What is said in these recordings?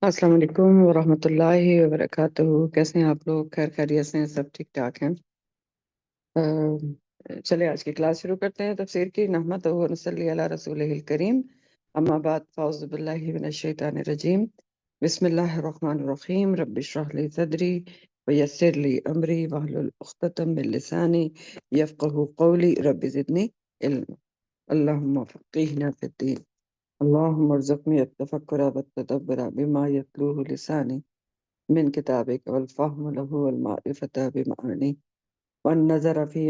السلام علیکم ورحمۃ اللہ وبرکاتہ۔ کیسے ہیں آپ لوگ؟ خیر خیریت سے ہیں؟ سب ٹھیک ٹھاک ہیں؟ چلے آج کی کلاس شروع کرتے ہیں تفسیر کی۔ نحمدہ و نصلی علی رسولہ الکریم، اما بعد فاعوذ باللہ من الشیطان الرجیم، بسم اللہ الرحمن الرحیم۔ رب اشرح لی صدری ویسر لی امری واحلل عقدۃ من لسانی یفقہوا قولی، رب زدنی علما، اللہم فقہنا فی الدین، اللهم ارزقني التفكر والتدبر بما يتلوه لساني من كتابك، والفهم له والمعرفة بمعانيه، والنظر في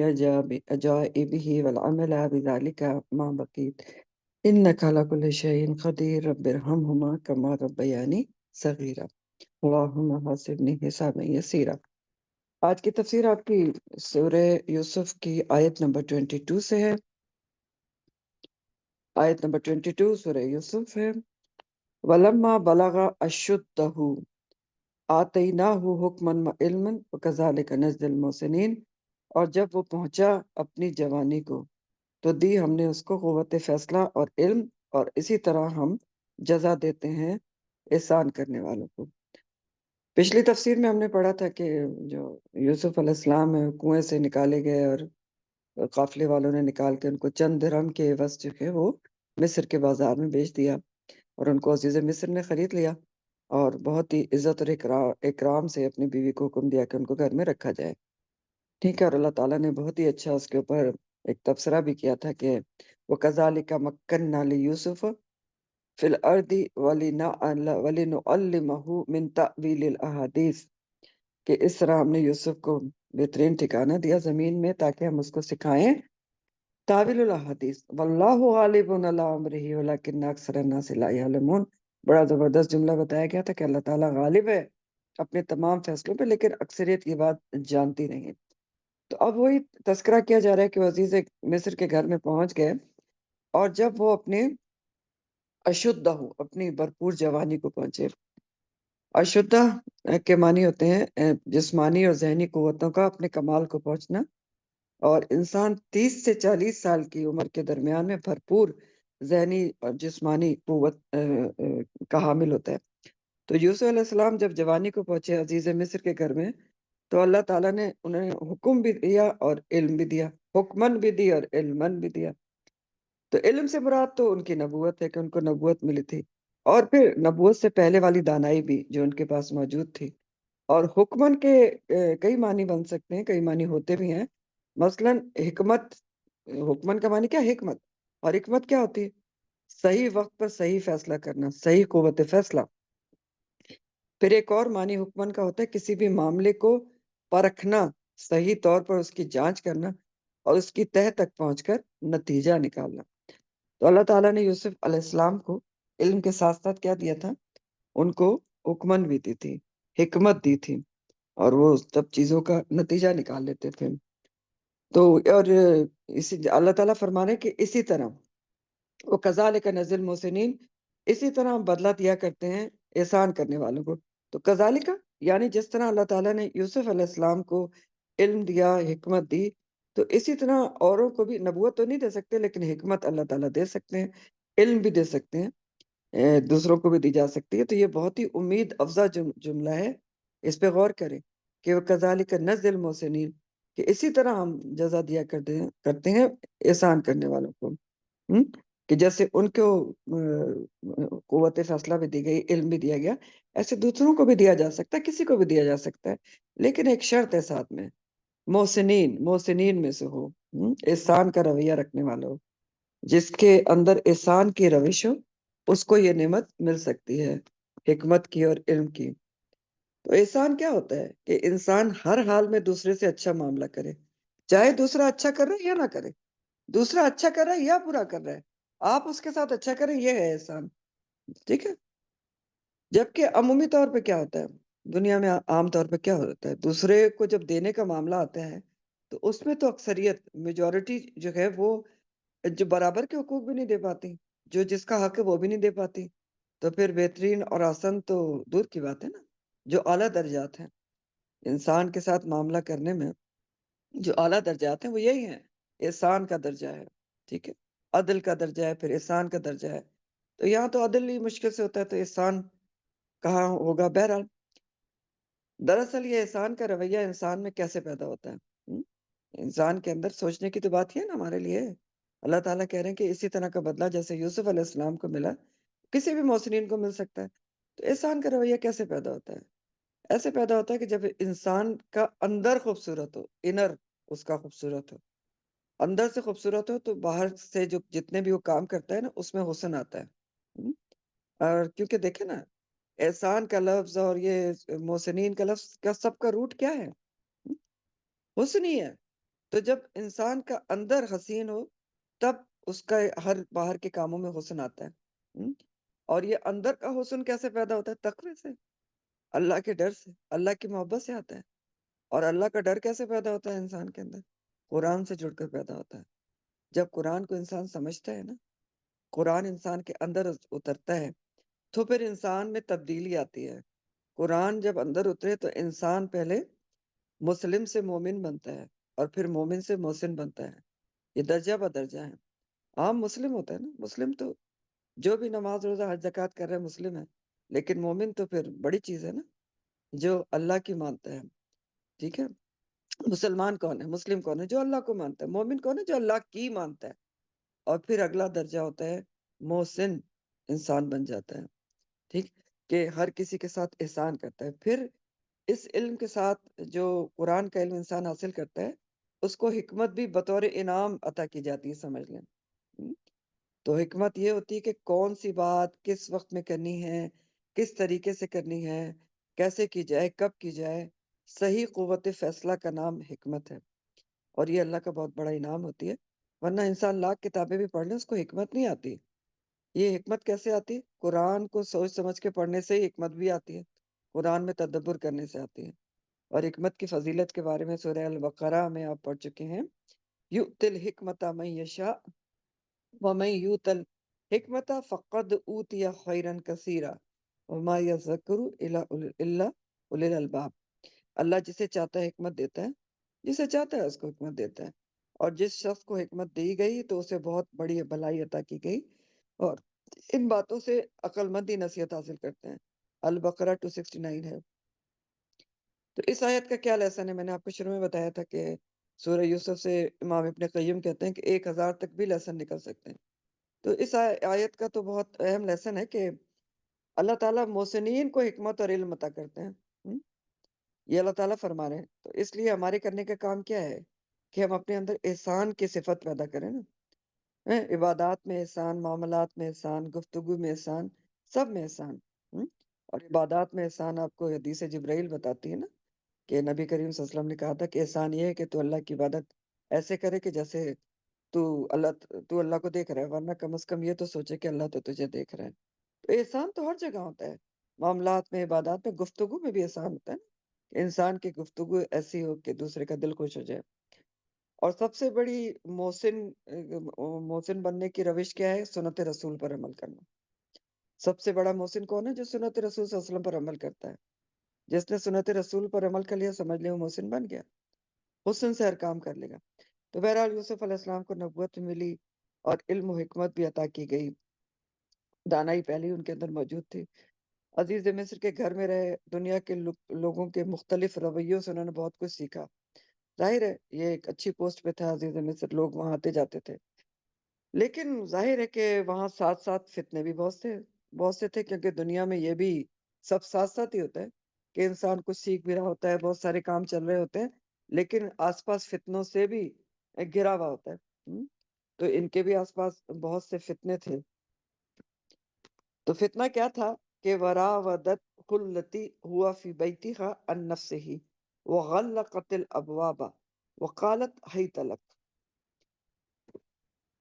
عجائبه والعمل بذلك ما بقيت، إنك على كل شيء قدير، رب ارحمهما كما ربياني صغيرا، اللهم حاسبني حسابا يسيرا۔ آج کی تفسیر آپ کی سورہ یوسف کی آیت نمبر 22 سے ہے۔ آیت نمبر 22 سورہ یوسف ہے۔ وَلَمَّا بَلَغَ أَشُدَّهُ آتَيْنَاهُ حُكْمًا وَعِلْمًا وَكَذَلِكَ نَجْزِي الْمُحْسِنِينَ، اور جب وہ پہنچا اپنی جوانی کو تو دی ہم نے اس کو قوت فیصلہ اور علم، اور اسی طرح ہم جزا دیتے ہیں احسان کرنے والوں کو۔ پچھلی تفسیر میں ہم نے پڑھا تھا کہ جو یوسف علیہ السلام کنویں سے نکالے گئے اور قافلے والوں نے نکال کے ان کو چند درہم کے عوض جو ہے وہ مصر کے بازار میں بیچ دیا، اور ان کو عزیز مصر نے خرید لیا، اور بہت ہی عزت اور اکرام سے اپنی بیوی کو حکم دیا کہ ان کو گھر میں رکھا جائے۔ ٹھیک ہے، اور اللہ تعالیٰ نے بہت ہی اچھا اس کے اوپر ایک تبصرہ بھی کیا تھا کہ وَكَذَلِكَ مَكَّنَّا لِيُوسُفَ فِي الْأَرْضِ وَلِنُعَلِّمَهُ مِن تَأْوِيلِ الْأَحَادِيثِ، کہ اس طرح ہم نے یوسف کو بہترین ٹھکانہ دیا زمین میں تاکہ ہم اس کو سکھائیں تاویل الاحادیث، واللہ غالب علی امرہ ولکن اکثر الناس لا یعلمون۔ بڑا زبردست جملہ بتایا گیا تھا کہ اللہ تعالیٰ غالب ہے اپنے تمام فیصلوں پہ، لیکن اکثریت یہ بات جانتی نہیں ہے۔ تو اب وہی تذکرہ کیا جا رہا ہے کہ وہ عزیز مصر کے گھر میں پہنچ گئے، اور جب وہ اپنے اشدہ، اپنی بھرپور جوانی کو پہنچے۔ اشدہ کے معنی ہوتے ہیں جسمانی اور ذہنی قوتوں کا اپنے کمال کو پہنچنا، اور انسان 30 سے 40 سال کی عمر کے درمیان میں بھرپور ذہنی اور جسمانی قوت کا حامل ہوتا ہے۔ تو یوسف علیہ السلام جب جوانی کو پہنچے عزیز مصر کے گھر میں، تو اللہ تعالیٰ نے انہیں حکم بھی دیا اور علم بھی دیا، حکمن بھی دی اور علمن بھی دیا۔ تو علم سے مراد تو ان کی نبوت ہے کہ ان کو نبوت ملی تھی، اور پھر نبوت سے پہلے والی دانائی بھی جو ان کے پاس موجود تھی۔ اور حکمن کے کئی معنی بن سکتے ہیں، کئی معنی ہوتے بھی ہیں۔ مثلاً حکمت، حکمن کا معنی کیا؟ حکمت، اور حکمت کیا ہوتی ہے؟ صحیح وقت پر صحیح فیصلہ کرنا، صحیح قوت فیصلہ۔ پھر ایک اور معنی حکمن کا ہوتا ہے کسی بھی معاملے کو پرکھنا، صحیح طور پر اس کی جانچ کرنا، اور اس کی تہہ تک پہنچ کر نتیجہ نکالنا۔ تو اللہ تعالیٰ نے یوسف علیہ السلام کو علم کے ساتھ ساتھ کیا دیا تھا؟ ان کو حکمن بھی دی تھی، حکمت دی تھی، اور وہ سب چیزوں کا نتیجہ نکال لیتے تھے۔ تو اور اسی اللہ تعالیٰ فرمانے کہ اسی طرح وہ کذالک نزل المحسنین، اسی طرح ہم بدلہ دیا کرتے ہیں احسان کرنے والوں کو۔ تو کذالک یعنی جس طرح اللہ تعالیٰ نے یوسف علیہ السلام کو علم دیا، حکمت دی، تو اسی طرح اوروں کو بھی نبوت تو نہیں دے سکتے، لیکن حکمت اللہ تعالیٰ دے سکتے ہیں، علم بھی دے سکتے ہیں، دوسروں کو بھی دی جا سکتی ہے۔ تو یہ بہت ہی امید افزا جملہ ہے، اس پہ غور کریں کہ وہ کذالک نزل المحسنین، کہ اسی طرح ہم جزا دیا کرتے ہیں احسان کرنے والوں کو۔ کہ جیسے ان کو قوت فیصلہ بھی دی گئی، علم بھی دیا گیا، ایسے دوسروں کو بھی دیا جا سکتا ہے، کسی کو بھی دیا جا سکتا ہے، لیکن ایک شرط ہے ساتھ میں، محسنین میں سے ہو، احسان کا رویہ رکھنے والا ہو، جس کے اندر احسان کی روش ہو، اس کو یہ نعمت مل سکتی ہے، حکمت کی اور علم کی۔ تو احسان کیا ہوتا ہے؟ کہ انسان ہر حال میں دوسرے سے اچھا معاملہ کرے، چاہے دوسرا اچھا کر رہا ہے یا نہ کرے، دوسرا اچھا کر رہا ہے یا برا کر رہا ہے، آپ اس کے ساتھ اچھا کریں، یہ ہے احسان۔ ٹھیک ہے؟ جبکہ عمومی طور پہ کیا ہوتا ہے دنیا میں، عام طور پہ کیا ہوتا ہے، دوسرے کو جب دینے کا معاملہ آتا ہے تو اس میں تو اکثریت، میجورٹی جو ہے وہ جو برابر کے حقوق بھی نہیں دے پاتی، جو جس کا حق ہے وہ بھی نہیں دے پاتی۔ تو پھر بہترین اور آسن تو دور کی بات ہے نا، جو اعلیٰ درجات ہیں انسان کے ساتھ معاملہ کرنے میں، جو اعلیٰ درجات ہیں وہ یہی ہیں، احسان کا درجہ ہے، ٹھیک ہے، عدل کا درجہ ہے، پھر احسان کا درجہ ہے۔ تو یہاں تو عدل ہی مشکل سے ہوتا ہے، تو احسان کہاں ہوگا؟ بہرحال دراصل یہ احسان کا رویہ انسان میں کیسے پیدا ہوتا ہے؟ انسان کے اندر سوچنے کی تو بات ہی ہے نا ہمارے لیے۔ اللہ تعالیٰ کہہ رہے ہیں کہ اسی طرح کا بدلہ جیسے یوسف علیہ السلام کو ملا کسی بھی محسنین کو مل سکتا ہے۔ تو احسان کا رویہ کیسے پیدا ہوتا ہے؟ ایسے پیدا ہوتا ہے کہ جب انسان کا اندر خوبصورت ہو، انر اس کا خوبصورت ہو، اندر سے خوبصورت ہو، تو باہر سے جو جتنے بھی وہ کام کرتا ہے نا اس میں حسن آتا ہے۔ اور کیونکہ دیکھیں نا، احسان کا لفظ اور یہ محسنین کا لفظ کا سب کا روٹ کیا ہے؟ حسن ہی ہے۔ تو جب انسان کا اندر حسین ہو تب اس کا ہر باہر کے کاموں میں حسن آتا ہے۔ اور یہ اندر کا حسن کیسے پیدا ہوتا ہے؟ تقوی سے، اللہ کے ڈر سے، اللہ کی محبت سے آتا ہے۔ اور اللہ کا ڈر کیسے پیدا ہوتا ہے انسان کے اندر؟ قرآن سے جڑ کر پیدا ہوتا ہے۔ جب قرآن کو انسان سمجھتا ہے نا، قرآن انسان کے اندر اترتا ہے تو پھر انسان میں تبدیلی آتی ہے۔ قرآن جب اندر اترے تو انسان پہلے مسلم سے مومن بنتا ہے اور پھر مومن سے محسن بنتا ہے۔ یہ درجہ بدرجہ ہے۔ عام مسلم ہوتا ہے نا، مسلم تو جو بھی نماز روزہ حج زکوٰۃ کر رہے ہیں مسلم ہے، لیکن مومن تو پھر بڑی چیز ہے نا، جو اللہ کی مانتا ہے۔ ٹھیک ہے، مسلمان کون ہے؟ مسلم کون ہے؟ جو اللہ کو مانتا ہے۔ مومن کون ہے؟ جو اللہ کی مانتا ہے۔ اور پھر اگلا درجہ ہوتا ہے محسن، انسان بن جاتا ہے۔ ٹھیک، کہ ہر کسی کے ساتھ احسان کرتا ہے۔ پھر اس علم کے ساتھ جو قرآن کا علم انسان حاصل کرتا ہے، اس کو حکمت بھی بطور انعام عطا کی جاتی ہے، سمجھ لیں۔ تو حکمت یہ ہوتی ہے کہ کون سی بات کس وقت میں کرنی ہے، کس طریقے سے کرنی ہے، کیسے کی جائے، کب کی جائے۔ صحیح قوت فیصلہ کا نام حکمت ہے، اور یہ اللہ کا بہت بڑا انعام ہوتی ہے۔ ورنہ انسان لاکھ کتابیں بھی پڑھ لے، اس کو حکمت نہیں آتی۔ یہ حکمت کیسے آتی؟ قرآن کو سوچ سمجھ کے پڑھنے سے ہی حکمت بھی آتی ہے، قرآن میں تدبر کرنے سے آتی ہے۔ اور حکمت کی فضیلت کے بارے میں سورہ البقرہ میں آپ پڑھ چکے ہیں، یؤتی الحکمت من یشاء ومن یؤت الحکمت فقد اوتی خیرا کثیرا وما یذکر الا اولو الالباب۔ اللہ جسے چاہتا ہے حکمت دیتا ہے، جسے چاہتا ہے اس کو حکمت دیتا ہے، اور جس شخص کو حکمت دی گئی تو اسے بہت بڑی بھلائی عطا کی گئی، اور ان باتوں سے عقل مند ہی نصیحت حاصل کرتے ہیں۔ البقرہ 269 ہے۔ تو اس آیت کا کیا لیسن ہے؟ میں نے آپ کو شروع میں بتایا تھا کہ سورہ یوسف سے امام ابن قیم کہتے ہیں کہ 1000 تک بھی لیسن نکل سکتے ہیں۔ تو اس آیت کا تو بہت اہم لیسن ہے کہ اللہ تعالیٰ محسنین کو حکمت اور علم عطا کرتے ہیں۔ یہ اللہ تعالیٰ فرما رہے ہیں۔ تو اس لیے ہمارے کرنے کا کام کیا ہے کہ ہم اپنے اندر احسان کی صفت پیدا کریں نا۔ عبادات میں احسان، معاملات میں احسان، گفتگو میں احسان، سب میں احسان۔ اور عبادات میں احسان آپ کو حدیث جبرائیل بتاتی ہے نا کہ نبی کریم صلی اللہ علیہ وسلم نے کہا تھا کہ احسان یہ ہے کہ تو اللہ کی عبادت ایسے کرے کہ جیسے تو اللہ کو دیکھ رہا ہے، ورنہ کم از کم یہ تو سوچے کہ اللہ تو تجھے دیکھ رہا ہے۔ تو احسان تو ہر جگہ ہوتا ہے، معاملات میں، عبادات میں، گفتگو میں بھی احسان ہوتا ہے نا، کہ انسان کی گفتگو ایسی ہو کہ دوسرے کا دل خوش ہو جائے۔ اور سب سے بڑی محسن بننے کی روش کیا ہے؟ سنت رسول پر عمل کرنا۔ سب سے بڑا محسن کون ہے؟ جو سنت رسول صلی اللہ علیہ وسلم پر عمل کرتا ہے۔ جس نے سنت رسول پر عمل کر لیا، سمجھ لے وہ محسن بن گیا، حسن سے ہر کام کر لے گا۔ تو بہرحال یوسف علیہ السلام کو نبوت ملی اور علم و حکمت بھی عطا کی گئی، دانائی پہلے ہی ان کے اندر موجود تھی۔ عزیز مصر کے گھر میں رہے، دنیا کے لوگوں کے مختلف رویوں سے انہوں نے بہت کچھ سیکھا۔ ظاہر ہے یہ ایک اچھی پوسٹ پہ تھا عزیز مصر، لوگ وہاں آتے جاتے تھے، لیکن ظاہر ہے کہ وہاں ساتھ ساتھ فتنے بھی بہت سے تھے، کیونکہ دنیا میں یہ بھی سب ساتھ ساتھ ہی ہوتا ہے کہ انسان کچھ سیکھ بھی رہا ہوتا ہے، بہت سارے کام چل رہے ہوتے ہیں، لیکن آس پاس فتنوں سے بھی گھرا ہوا ہوتا ہے۔ تو ان کے بھی آس پاس بہت سے فتنے تھے۔ تو فتنہ کیا تھا کہ وراودت التی ہوا فی بیتھا عن نفسہ وغلقت الابواب وقالت حیت لک۔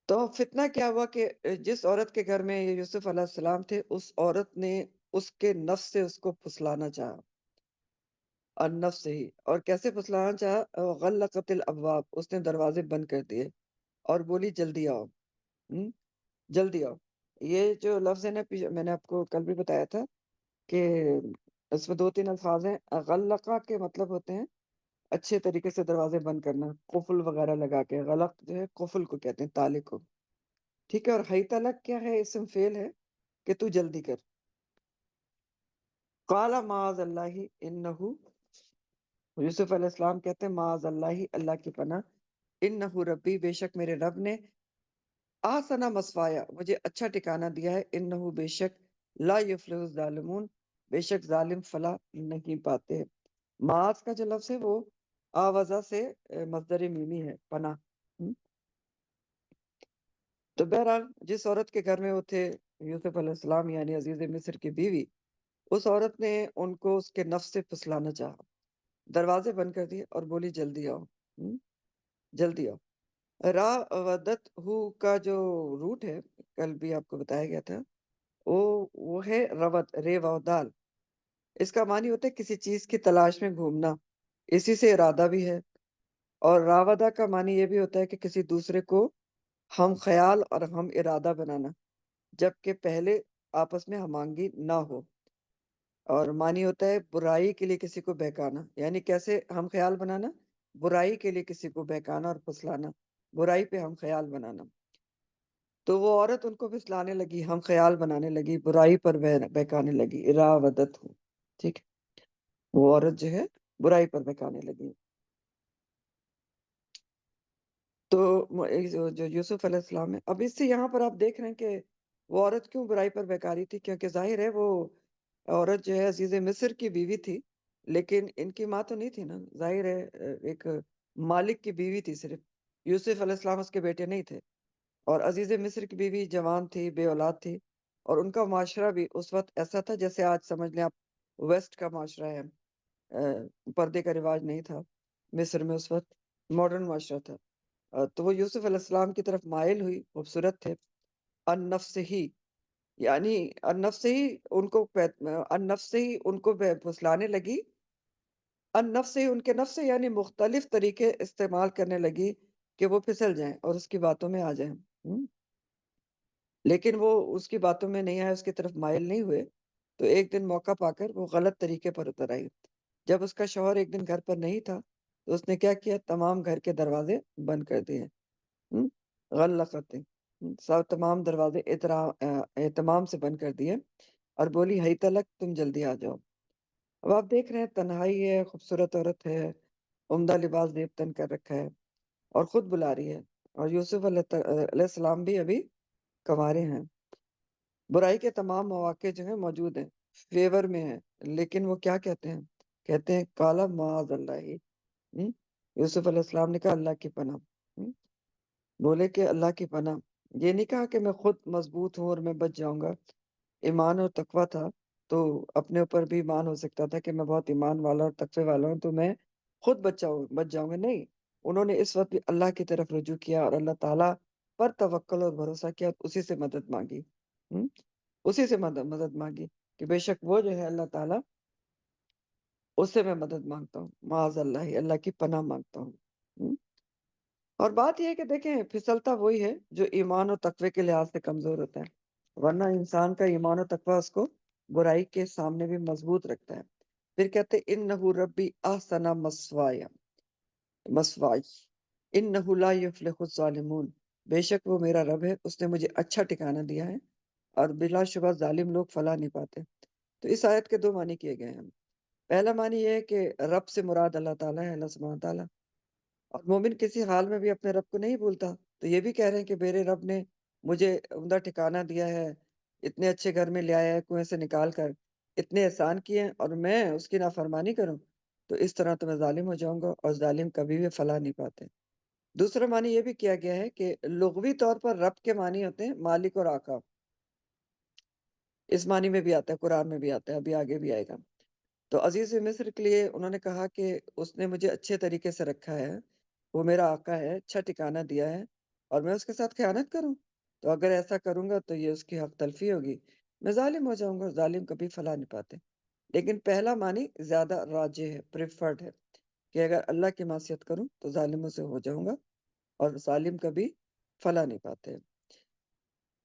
تو فتنہ کیا ہوا کہ جس عورت کے گھر میں یوسف علیہ السلام تھے، اس عورت نے اس کے نفس سے اس کو پھسلانا چاہا، اور نفس سے ہی، اور کیسے پھسلانا چاہا؟ غلقت الابواب، اس نے دروازے بند کر دیے اور بولی جلدی آؤ، جلدی آؤ۔ یہ جو لفظ ہے نا، میں نے آپ کو کل بھی بتایا تھا کہ اس میں 2 3 الفاظ ہیں۔ غلقہ کے مطلب ہوتے ہیں اچھے طریقے سے دروازے بند کرنا، قفل وغیرہ لگا کے۔ غلق جو ہے قفل کو کہتے ہیں، تالے کو۔ ٹھیک ہے، اور حی تلک کیا ہے؟ اسم فعل ہے کہ تو جلدی کر۔ قال معاذ اللہ انہو، یوسف علیہ السلام کہتے ہیں معاذ اللہ، اللہ کی پناہ، انہو ربی، بے شک میرے رب نے، آسنا مسوایا، مجھے اچھا ٹھکانہ دیا ہے، انہو بے شک، لا یفلح الظالمون، بے شک ظالم فلاح نہیں پاتے۔ معاذ کا جو لفظ ہے وہ آوازہ سے مصدر میمی ہے، پناہ۔ تو بہرحال جس عورت کے گھر میں وہ تھے یوسف علیہ السلام یعنی عزیز مصر کی بیوی، اس عورت نے ان کو اس کے نفس سے پھسلانا چاہا، دروازے بند کر دیے اور بولی جلدی آؤ، جلدی آؤ۔ راودت ہو کا جو روٹ ہے، کل بھی آپ کو بتایا گیا تھا، وہ ہے روت، رے و دال۔ اس کا معنی ہوتا ہے کسی چیز کی تلاش میں گھومنا، اسی سے ارادہ بھی ہے۔ اور راودہ کا معنی یہ بھی ہوتا ہے کہ کسی دوسرے کو ہم خیال اور ہم ارادہ بنانا، جبکہ پہلے آپس میں ہم آہنگی نہ ہو۔ اور معنی ہوتا ہے برائی کے لیے کسی کو بہکانا، یعنی کیسے ہم خیال بنانا، برائی کے لیے کسی کو بہکانا اور پھسلانا، برائی پہ ہم خیال بنانا۔ تو وہ عورت ان کو پھسلانے لگی، ہم خیال بنانے لگی، برائی پر بہکانے لگی، راودت ہوں، ٹھیک ہے، وہ عورت جو ہے برائی پر بہکانے لگی۔ تو جو یوسف علیہ السلام ہے، اب اس سے یہاں پر آپ دیکھ رہے ہیں کہ وہ عورت کیوں برائی پر بہکاری تھی، کیونکہ ظاہر ہے وہ عورت جو ہے عزیز مصر کی بیوی تھی، لیکن ان کی ماں تو نہیں تھی نا، ظاہر ہے ایک مالک کی بیوی تھی صرف، یوسف علیہ السلام اس کے بیٹے نہیں تھے۔ اور عزیز مصر کی بیوی جوان تھی، بے اولاد تھی، اور ان کا معاشرہ بھی اس وقت ایسا تھا جیسے آج سمجھ لیں آپ ویسٹ کا معاشرہ ہے، پردے کا رواج نہیں تھا مصر میں، اس وقت ماڈرن معاشرہ تھا۔ تو وہ یوسف علیہ السلام کی طرف مائل ہوئی، خوبصورت تھے، ان نفس ہی، یعنی ان نفس ہی ان کو ان نفس ہی ان کو پھسلانے لگی، ان نفس ہی ان کے نفس سے یعنی مختلف طریقے استعمال کرنے لگی کہ وہ پھسل جائیں اور اس کی باتوں میں آ جائیں۔ لیکن وہ اس کی باتوں میں نہیں آئے، اس کی طرف مائل نہیں ہوئے، تو ایک دن موقع پا کر وہ غلط طریقے پر اتر آئی۔ جب اس کا شوہر ایک دن گھر پر نہیں تھا تو اس نے کیا کیا، تمام گھر کے دروازے بند کر دیے، غلقت، سب تمام دروازے اہتمام سے بند کر دیے، اور بولی ہئی تلک، تم جلدی آ جاؤ۔ اب آپ دیکھ رہے ہیں تنہائی ہے، خوبصورت عورت ہے، عمدہ لباس دیوتن کر رکھا ہے، اور خود بلا رہی ہے، اور یوسف علیہ السلام بھی ابھی کنوارے ہیں۔ برائی کے تمام مواقع جو ہیں موجود ہیں، فیور میں ہیں، لیکن وہ کیا کہتے ہیں کالا معاذ اللہ، یوسف علیہ السلام نے کہا اللہ کی پناہ، بولے کہ اللہ کی پناہ، یہ نہیں کہا کہ میں خود مضبوط ہوں اور میں بچ جاؤں گا۔ ایمان اور تقوی تھا تو اپنے اوپر بھی ایمان ہو سکتا تھا کہ میں بہت ایمان والا اور تقوی والا ہوں تو میں خود بچ جاؤں گا، نہیں، انہوں نے اس وقت بھی اللہ کی طرف رجوع کیا اور اللہ تعالیٰ پر توکل اور بھروسہ کیا، اسی سے مدد مانگی، اسی سے مدد مانگی کہ بے شک وہ جو ہے اللہ تعالیٰ، اس سے میں مدد مانگتا ہوں، معاذ اللہ، اللہ کی پناہ مانگتا ہوں۔ اور بات یہ ہے کہ دیکھیں پھسلتا وہی ہے جو ایمان اور تقوی کے لحاظ سے کمزور ہوتا ہے، ورنہ انسان کا ایمان و تقوی اس کو برائی کے سامنے بھی مضبوط رکھتا ہے۔ پھر کہتے انہ ربی احسن مسوائی انہ لا یفلح الظالمون، بے شک وہ میرا رب ہے، اس نے مجھے اچھا ٹھکانہ دیا ہے، اور بلا شبہ ظالم لوگ فلاح نہیں پاتے۔ تو اس آیت کے دو معنی کیے گئے ہیں۔ پہلا معنی یہ ہے کہ رب سے مراد اللہ تعالیٰ ہے، اللہ سبحانہ تعالیٰ، اور مومن کسی حال میں بھی اپنے رب کو نہیں بھولتا، تو یہ بھی کہہ رہے ہیں کہ میرے رب نے مجھے عمدہ ٹھکانہ دیا ہے، اتنے اچھے گھر میں لے آیا ہے کنویں سے نکال کر، اتنے احسان کیے ہیں، اور میں اس کی نافرمانی کروں تو اس طرح تو میں ظالم ہو جاؤں گا، اور ظالم کبھی بھی فلاح نہیں پاتے۔ دوسرا معنی یہ بھی کیا گیا ہے کہ لغوی طور پر رب کے معنی ہوتے ہیں مالک اور آقا، اس معنی میں بھی آتا ہے، قرآن میں بھی آتا ہے، ابھی آگے بھی آئے گا۔ تو عزیز مصر کے لیے انہوں نے کہا کہ اس نے مجھے اچھے طریقے سے رکھا ہے، وہ میرا آقا ہے، اچھا ٹھکانہ دیا ہے، اور میں اس کے ساتھ خیانت کروں تو اگر ایسا کروں گا تو یہ اس کی حق تلفی ہوگی، میں ظالم ہو جاؤں گا، ظالم کبھی فلاح نہیں پاتے۔ لیکن پہلا معنی زیادہ راجح ہے، پریفرڈ ہے، کہ اگر اللہ کی معصیت کروں تو ظالموں سے ہو جاؤں گا، اور ظالم کبھی فلاح نہیں پاتے۔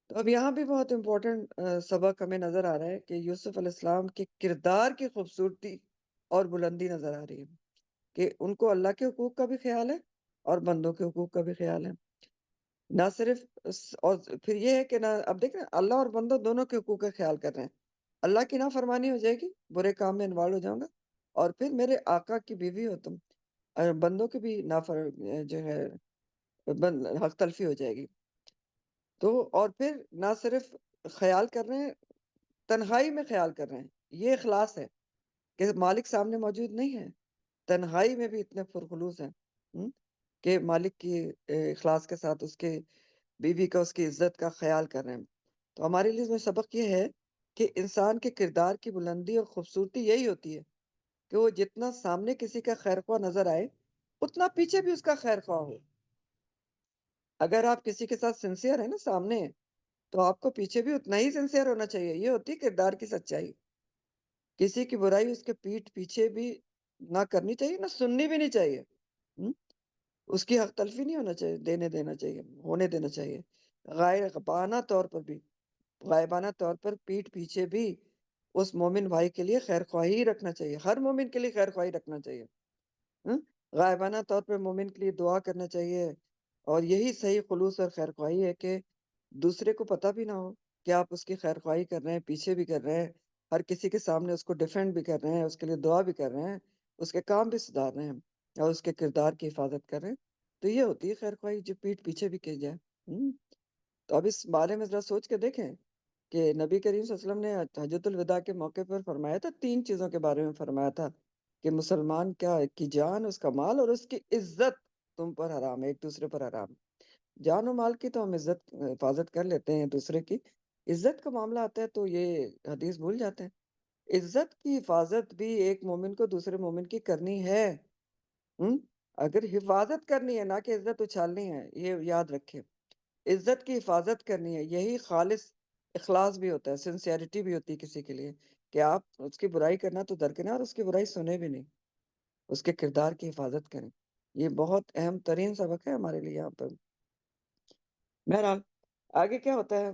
تو اب یہاں بھی بہت امپورٹنٹ سبق ہمیں نظر آ رہا ہے کہ یوسف علیہ السلام کے کردار کی خوبصورتی اور بلندی نظر آ رہی ہے، کہ ان کو اللہ کے حقوق کا بھی خیال ہے اور بندوں کے حقوق کا بھی خیال ہے، نہ صرف اور پھر یہ ہے کہ نہ، اب دیکھ رہے ہیں اللہ اور بندوں دونوں کے حقوق کا خیال کر رہے ہیں، اللہ کی نافرمانی ہو جائے گی، برے کام میں انوالو ہو جاؤں گا، اور پھر میرے آقا کی بیوی ہو تم، بندوں کی بھی جو ہے حق تلفی ہو جائے گی۔ تو اور پھر نہ صرف خیال کر رہے ہیں، تنہائی میں خیال کر رہے ہیں، یہ اخلاص ہے کہ مالک سامنے موجود نہیں ہے، تنہائی میں بھی اتنے پرخلوص ہیں کہ مالک کی اخلاص کے ساتھ اس کے بیوی کا، اس کی عزت کا خیال کر رہے ہیں۔ تو ہمارے لیے اس میں سبق یہ ہے کہ انسان کے کردار کی بلندی اور خوبصورتی یہی ہوتی ہے کہ وہ جتنا سامنے کسی کا خیر خواہ نظر آئے، اتنا پیچھے بھی اس کا خیر خواہ ہو۔ اگر آپ کسی کے ساتھ سنسیئر ہیں نا، سامنے ہیں، تو آپ کو پیچھے بھی اتنا ہی سنسیئر ہونا چاہیے۔ یہ ہوتی ہے کردار کی سچائی۔ کسی کی برائی اس کے پیٹھ پیچھے بھی نہ کرنی چاہیے، نہ سننی بھی نہیں چاہیے۔ اس کی حق تلفی نہیں ہونا چاہیے، ہونے دینا چاہیے۔ غائبانہ طور پر پیٹھ پیچھے بھی اس مومن بھائی کے لیے خیر خواہی رکھنا چاہیے، ہر مومن کے لیے خیر خواہی رکھنا چاہیے۔ غائبانہ طور پر مومن کے لیے دعا کرنا چاہیے، اور یہی صحیح خلوص اور خیر خواہی ہے کہ دوسرے کو پتہ بھی نہ ہو کہ آپ اس کی خیر خواہی کر رہے ہیں، پیچھے بھی کر رہے ہیں، ہر کسی کے سامنے اس کو ڈیفینڈ بھی کر رہے ہیں، اس کے لیے دعا بھی کر رہے ہیں، اس کے کام بھی سدھار رہے ہیں، اور اس کے کردار کی حفاظت کر رہے ہیں۔ تو یہ ہوتی ہے خیر خواہی، جو پیٹھ پیچھے بھی کی جائے۔ تو اب اس بارے میں ذرا سوچ کے دیکھیں کہ نبی کریم صلی اللہ علیہ وسلم نے حجۃ الوداع کے موقع پر فرمایا تھا، 3 چیزوں کے بارے میں فرمایا تھا کہ مسلمان کی جان، اس کا مال اور اس کی عزت تم پر حرام ہے، ایک دوسرے پر حرام ہے۔ جان و مال کی تو ہم عزت حفاظت کر لیتے ہیں دوسرے کی، عزت کا معاملہ آتا ہے تو یہ حدیث بھول جاتے ہیں۔ عزت کی حفاظت بھی ایک مومن کو دوسرے مومن کی کرنی ہے۔ اگر حفاظت کرنی ہے، نہ کہ عزت اچھالنی ہے، یہ یاد رکھیں۔ عزت کی حفاظت کرنی ہے، یہی خالص اخلاص بھی ہوتا ہے، سنسیئرٹی بھی ہوتی ہے کسی کے لیے، کہ آپ اس کی برائی کرنا تو درکنار، اس کی برائی سنے بھی نہیں، اس کے کردار کی حفاظت کریں۔ یہ بہت اہم ترین سبق ہے ہمارے لیے یہاں پر۔ بہرحال آگے کیا ہوتا ہے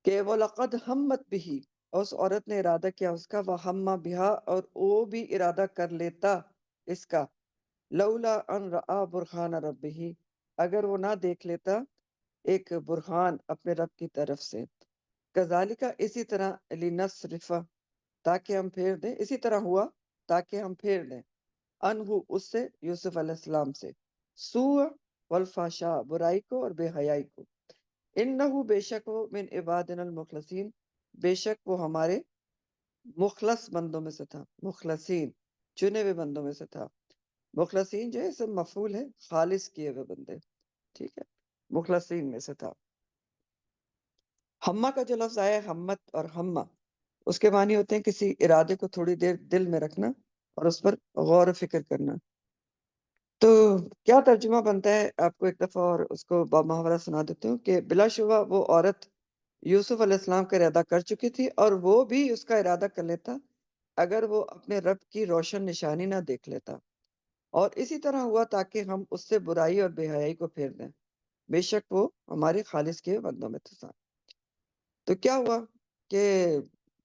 کہ وَلَقَدْ ہَمَّتْ بِهِ، اس عورت نے ارادہ کیا اس کا، وَهَمَّ بِهَا، اور وہ بھی ارادہ کر لیتا اس کا، لولا ان رآ برہان ربہ، اگر وہ نہ دیکھ لیتا ایک برہان اپنے رب کی طرف سے، کذالک، اسی طرح، لنصرف، تاکہ ہم پھیر دیں، اسی طرح ہوا تاکہ ہم پھیر دیں، انہو، اس سے، یوسف علیہ السلام سے، سوء والفحشاء، برائی کو اور بے حیائی کو، انہو، بے شک وہ، من عبادنا المخلصین، بے شک وہ ہمارے مخلص بندوں میں سے تھا، مخلصین، چنے ہوئے بندوں میں سے تھا۔ مخلصین جو ہے اسم مفعول ہے، خالص کیے ہوئے بندے، ٹھیک ہے، مخلصین میں سے تھا۔ ہمہ کا جو لفظ آیا ہے، ہمت اور ہمہ، اس کے معنی ہوتے ہیں کسی ارادے کو تھوڑی دیر دل میں رکھنا اور اس پر غور و فکر کرنا۔ تو کیا ترجمہ بنتا ہے، آپ کو ایک دفعہ اور اس کو محاورہ سنا دیتا ہوں کہ بلا شبہ وہ عورت یوسف علیہ السلام کا ارادہ کر چکی تھی، اور وہ بھی اس کا ارادہ کر لیتا اگر وہ اپنے رب کی روشن نشانی نہ دیکھ لیتا، اور اسی طرح ہوا تاکہ ہم اس سے برائی اور بے حیائی کو پھیر دیں، بے شک وہ ہمارے خالص کے بندوں میں تھا۔ تو کیا ہوا کہ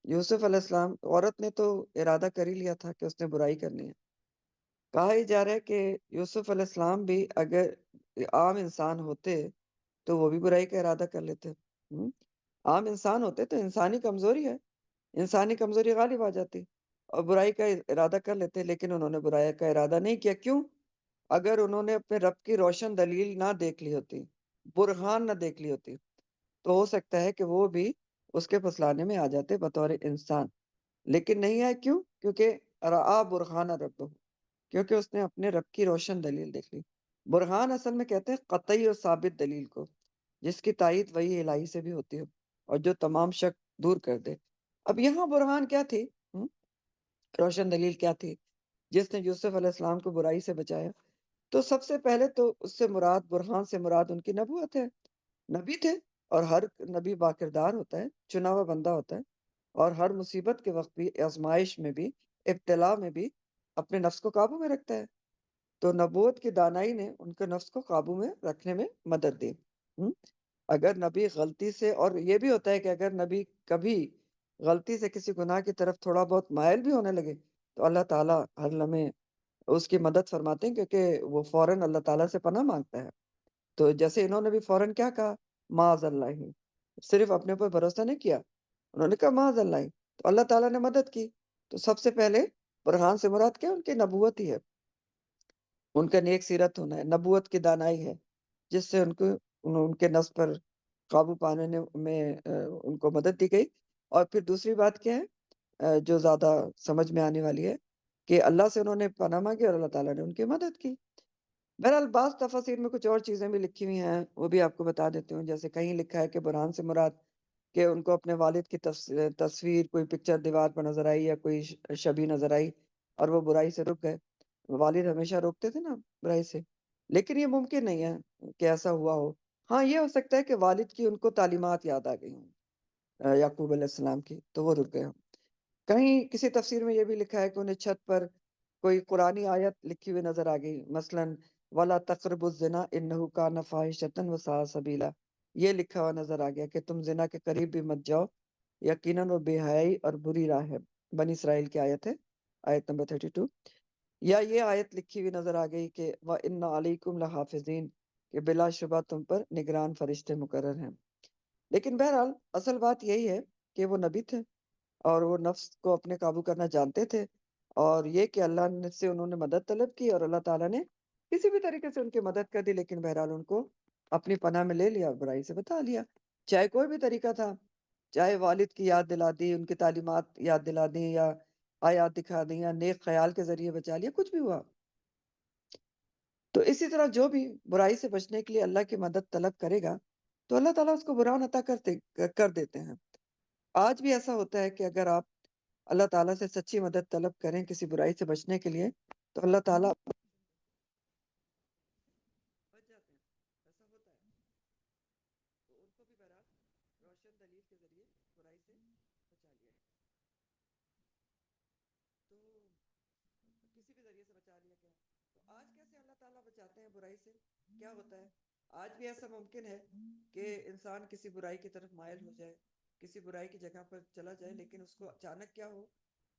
یوسف علیہ السلام، عورت نے تو ارادہ کر ہی لیا تھا کہ اس نے برائی کرنی ہے۔ کہا ہی جا رہا ہے کہ یوسف علیہ السلام بھی اگر عام انسان ہوتے تو وہ بھی برائی کا ارادہ کر لیتے۔ عام انسان ہوتے تو انسانی کمزوری ہے، انسانی کمزوری غالب آ جاتی اور برائی کا ارادہ کر لیتے، لیکن انہوں نے برائی کا ارادہ نہیں کیا۔ کیوں؟ اگر انہوں نے اپنے رب کی روشن دلیل نہ دیکھ لی ہوتی، برہان نہ دیکھ لی ہوتی، تو ہو سکتا ہے کہ وہ بھی اس کے پھسلانے میں آ جاتے بطور انسان، لیکن نہیں آئے۔ کیوں؟ کیونکہ رآ برہان رب، کیونکہ اس نے اپنے رب کی روشن دلیل دیکھ لی۔ برہان اصل میں کہتے ہیں قطعی اور ثابت دلیل کو، جس کی تائید وحی الہی سے بھی ہوتی ہے اور جو تمام شک دور کر دے۔ اب یہاں برہان کیا تھی؟ روشن دلیل کیا تھی جس نے یوسف علیہ السلام کو برائی سے بچایا؟ تو سب سے پہلے تو اس سے مراد، برہان سے مراد ان کی نبوت ہے، نبی تھے، اور ہر نبی باکردار ہوتا ہے، چنا ہوا بندہ ہوتا ہے، اور ہر مصیبت کے وقت بھی، آزمائش میں بھی، ابتلا میں بھی اپنے نفس کو قابو میں رکھتا ہے۔ تو نبوت کی دانائی نے ان کے نفس کو قابو میں رکھنے میں مدد دی۔ اگر نبی غلطی سے، اور یہ بھی ہوتا ہے کہ اگر نبی کبھی غلطی سے کسی گناہ کی طرف تھوڑا بہت مائل بھی ہونے لگے تو اللہ تعالیٰ ہر لمحے اس کی مدد فرماتے ہیں، کیونکہ وہ فوراً اللہ تعالیٰ سے پناہ مانگتا ہے۔ تو جیسے انہوں نے بھی فوراً کیا کہا، معاذ اللہ، صرف اپنے پر بھروسہ نہیں کیا انہوں نے کہا معاذ اللہ، تو اللہ تعالیٰ نے مدد کی۔ تو سب سے پہلے برہان سے مراد کیا؟ ان کی نبوت ہی ہے، ان کا نیک سیرت ہونا ہے، نبوت کی دانائی ہے، جس سے ان کے نفس پر قابو پانے میں ان کو مدد دی گئی۔ اور پھر دوسری بات کیا ہے جو زیادہ سمجھ میں آنے والی ہے، کہ اللہ سے انہوں نے پناہ مانگی اور اللہ تعالیٰ نے ان کی مدد کی۔ بہرحال بعض تفاسیر میں کچھ اور چیزیں بھی لکھی ہوئی ہیں، وہ بھی آپ کو بتا دیتی ہوں۔ جیسے کہیں لکھا ہے کہ برہان سے مراد کہ ان کو اپنے والد کی تصویر، کوئی پکچر دیوار پر نظر آئی یا کوئی شبیہ نظر آئی اور وہ برائی سے رک گئے۔ والد ہمیشہ روکتے تھے نا برائی سے، لیکن یہ ممکن نہیں ہے کہ ایسا ہوا ہو۔ ہاں یہ ہو سکتا ہے کہ والد کی ان کو تعلیمات یاد آ گئی ہوں یعقوب علیہ السلام کی، تو وہ رک گئے ہوں۔ کہیں کسی تفسیر میں یہ بھی لکھا ہے کہ انہیں چھت پر کوئی قرآنی آیت لکھی ہوئی نظر آ گئی، مثلاً وَلَا تَقْرَبُوا الزِّنَا إِنَّهُ كَانَ فَاحِشَةً وَسَاءَ سَبِيلًا، یہ لکھا ہوا نظر آ گیا کہ تم زنا کے قریب بھی مت جاؤ، یقیناً وہ بے حیائی اور بری راہ ہے۔ بنی اسرائیل کی آیت ہے، آیت نمبر 32۔ یا یہ آیت لکھی ہوئی نظر آ گئی کہ وَإِنَّ عَلَيْكُمْ لَحَافِظِينَ، کہ بلا شبہ تم پر نگران فرشتے مقرر ہیں۔ لیکن بہرحال اصل بات یہی ہے کہ وہ نبی تھے اور وہ نفس کو اپنے قابو کرنا جانتے تھے، اور یہ کہ اللہ سے انہوں نے مدد طلب کی اور اللہ تعالیٰ نے کسی بھی طریقے سے ان کی مدد کر دی، لیکن بہرحال ان کو اپنی پناہ میں لے لیا اور برائی سے بتا لیا، چاہے کوئی بھی طریقہ تھا، چاہے والد کی یاد دلا دی، ان کی تعلیمات یاد دلا دی، یا آیات دکھا دی، یا نیک خیال کے ذریعے بچا لیا، کچھ بھی ہوا۔ تو اسی طرح جو بھی برائی سے بچنے کے لیے اللہ کی مدد طلب کرے گا تو اللہ تعالیٰ اس کو بران عطا کر دیتے ہیں۔ آج بھی ایسا ہوتا ہے کہ اگر آپ اللہ تعالیٰ سے سچی مدد طلب کریں کسی برائی سے بچنے کے لیے تو اللہ تعالیٰ بچ جاتے ہیں، ایسا ہوتا ہے۔ تو ان کو بھی بہرحال روشن دلیل کے ذریعے برائی سے بچا لیا گیا، تو کسی بھی ذریعے سے بچا لیا گیا۔ تو آج کیسے اللہ تعالیٰ بچاتے ہیں برائی سے؟ کیا ہوتا ہے؟ آج بھی ایسا ممکن ہے کہ انسان کسی برائی کی طرف مائل ہو جائے، کسی برائی کی جگہ پر چلا جائے، لیکن اس کو اچانک کیا ہو،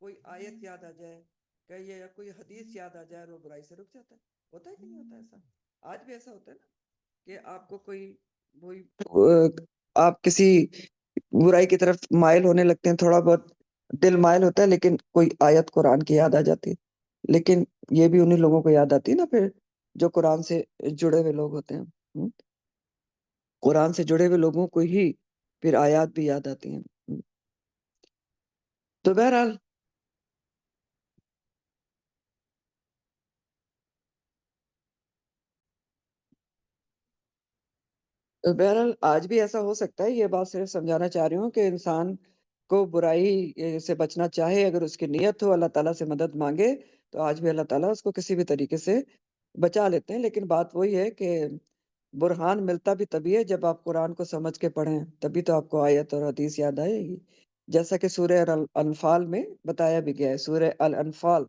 کوئی آیت یاد آ جائے کہ یا کوئی حدیث یاد آ جائے اور وہ برائی سے رک جاتا ہے۔ ہوتا ہے کہ نہیں ہوتا ایسا؟ آج بھی ایسا ہوتا ہے نا کہ آپ کو وہی آپ کسی برائی کی طرف مائل ہونے لگتے ہیں، تھوڑا بہت دل مائل ہوتا ہے، لیکن کوئی آیت قرآن کی یاد آ جاتی ہے، لیکن یہ بھی انہیں لوگوں کو یاد آتی ہے نا پھر جو قرآن سے جڑے ہوئے لوگ ہوتے ہیں، قرآن سے جڑے ہوئے لوگوں کو ہی پھر آیات بھی یاد آتی ہیں۔ تو بہرحال آج بھی ایسا ہو سکتا ہے، یہ بات صرف سمجھانا چاہ رہی ہوں کہ انسان کو برائی سے بچنا چاہے، اگر اس کی نیت ہو اللہ تعالیٰ سے مدد مانگے تو آج بھی اللہ تعالیٰ اس کو کسی بھی طریقے سے بچا لیتے ہیں۔ لیکن بات وہی ہے کہ برہان ملتا بھی تبھی ہے جب آپ قرآن کو سمجھ کے پڑھیں، تبھی تو آپ کو آیت اور حدیث یاد آئے گی، جیسا کہ سورہ الانفال میں بتایا بھی گیا ہے۔ سورہ الانفال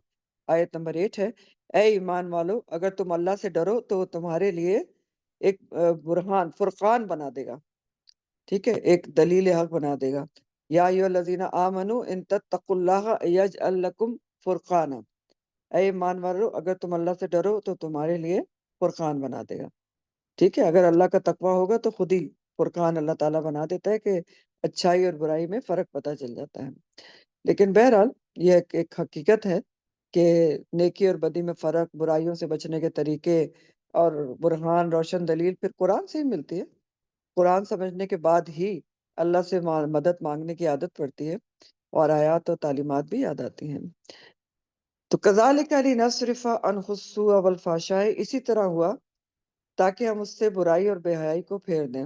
آیت نمبر 8 ہے، اے ایمان والو اگر تم اللہ سے ڈرو تو وہ تمہارے لیے ایک برہان، فرقان بنا دے گا، ٹھیک ہے، ایک دلیل حق بنا دے گا۔ یا ایھا الذین آمنوا ان تتقوا اللہ یجعل لکم فرقانا، اے ایمان والو اگر تم اللہ سے ڈرو تو تمہارے لیے فرقان بنا دے گا، ٹھیک ہے۔ اگر اللہ کا تقوی ہوگا تو خود ہی فرقان اللہ تعالیٰ بنا دیتا ہے کہ اچھائی اور برائی میں فرق پتہ چل جاتا ہے۔ لیکن بہرحال یہ ایک حقیقت ہے کہ نیکی اور بدی میں فرق، برائیوں سے بچنے کے طریقے اور برہان، روشن دلیل پھر قرآن سے ہی ملتی ہے۔ قرآن سمجھنے کے بعد ہی اللہ سے مدد مانگنے کی عادت پڑتی ہے اور آیات اور تعلیمات بھی یاد آتی ہیں۔ تو کذالک لنصرف عنہ السوء والفحشاء، اسی طرح ہوا تاکہ ہم اس سے برائی اور بے حیائی کو پھیر دیں۔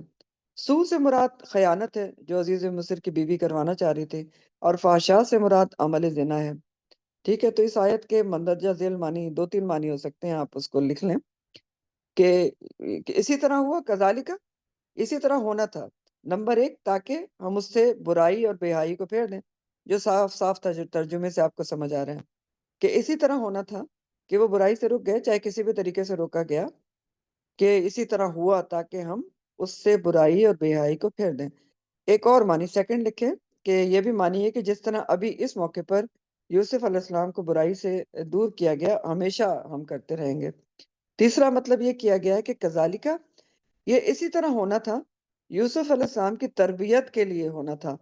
سو سے مراد خیانت ہے جو عزیز مصر کی بیوی کروانا چاہ رہی تھی، اور فحشاء سے مراد عمل زنا ہے، ٹھیک ہے۔ تو اس آیت کے مندرجہ ذیل معنی دو تین معنی ہو سکتے ہیں، آپ اس کو لکھ لیں کہ اسی طرح ہوا، کذالک اسی طرح ہونا تھا، نمبر 1 تاکہ ہم اس سے برائی اور بے حیائی کو پھیر دیں، جو صاف صاف ترجمے سے آپ کو سمجھ آ رہا ہے کہ اسی طرح ہونا تھا کہ وہ برائی سے رک گئے، چاہے کسی بھی طریقے سے روکا گیا، کہ اسی طرح ہوا تاکہ ہم اس سے برائی اور بے حیائی کو پھیر دیں۔ ایک اور معنی سیکنڈ لکھیں کہ یہ بھی معنی ہے کہ جس طرح ابھی اس موقع پر یوسف علیہ السلام کو برائی سے دور کیا گیا، ہمیشہ ہم کرتے رہیں گے۔ تیسرا مطلب یہ کیا گیا ہے کہ کذالک، یہ اسی طرح ہونا تھا، یوسف علیہ السلام کی تربیت کے لیے ہونا تھا،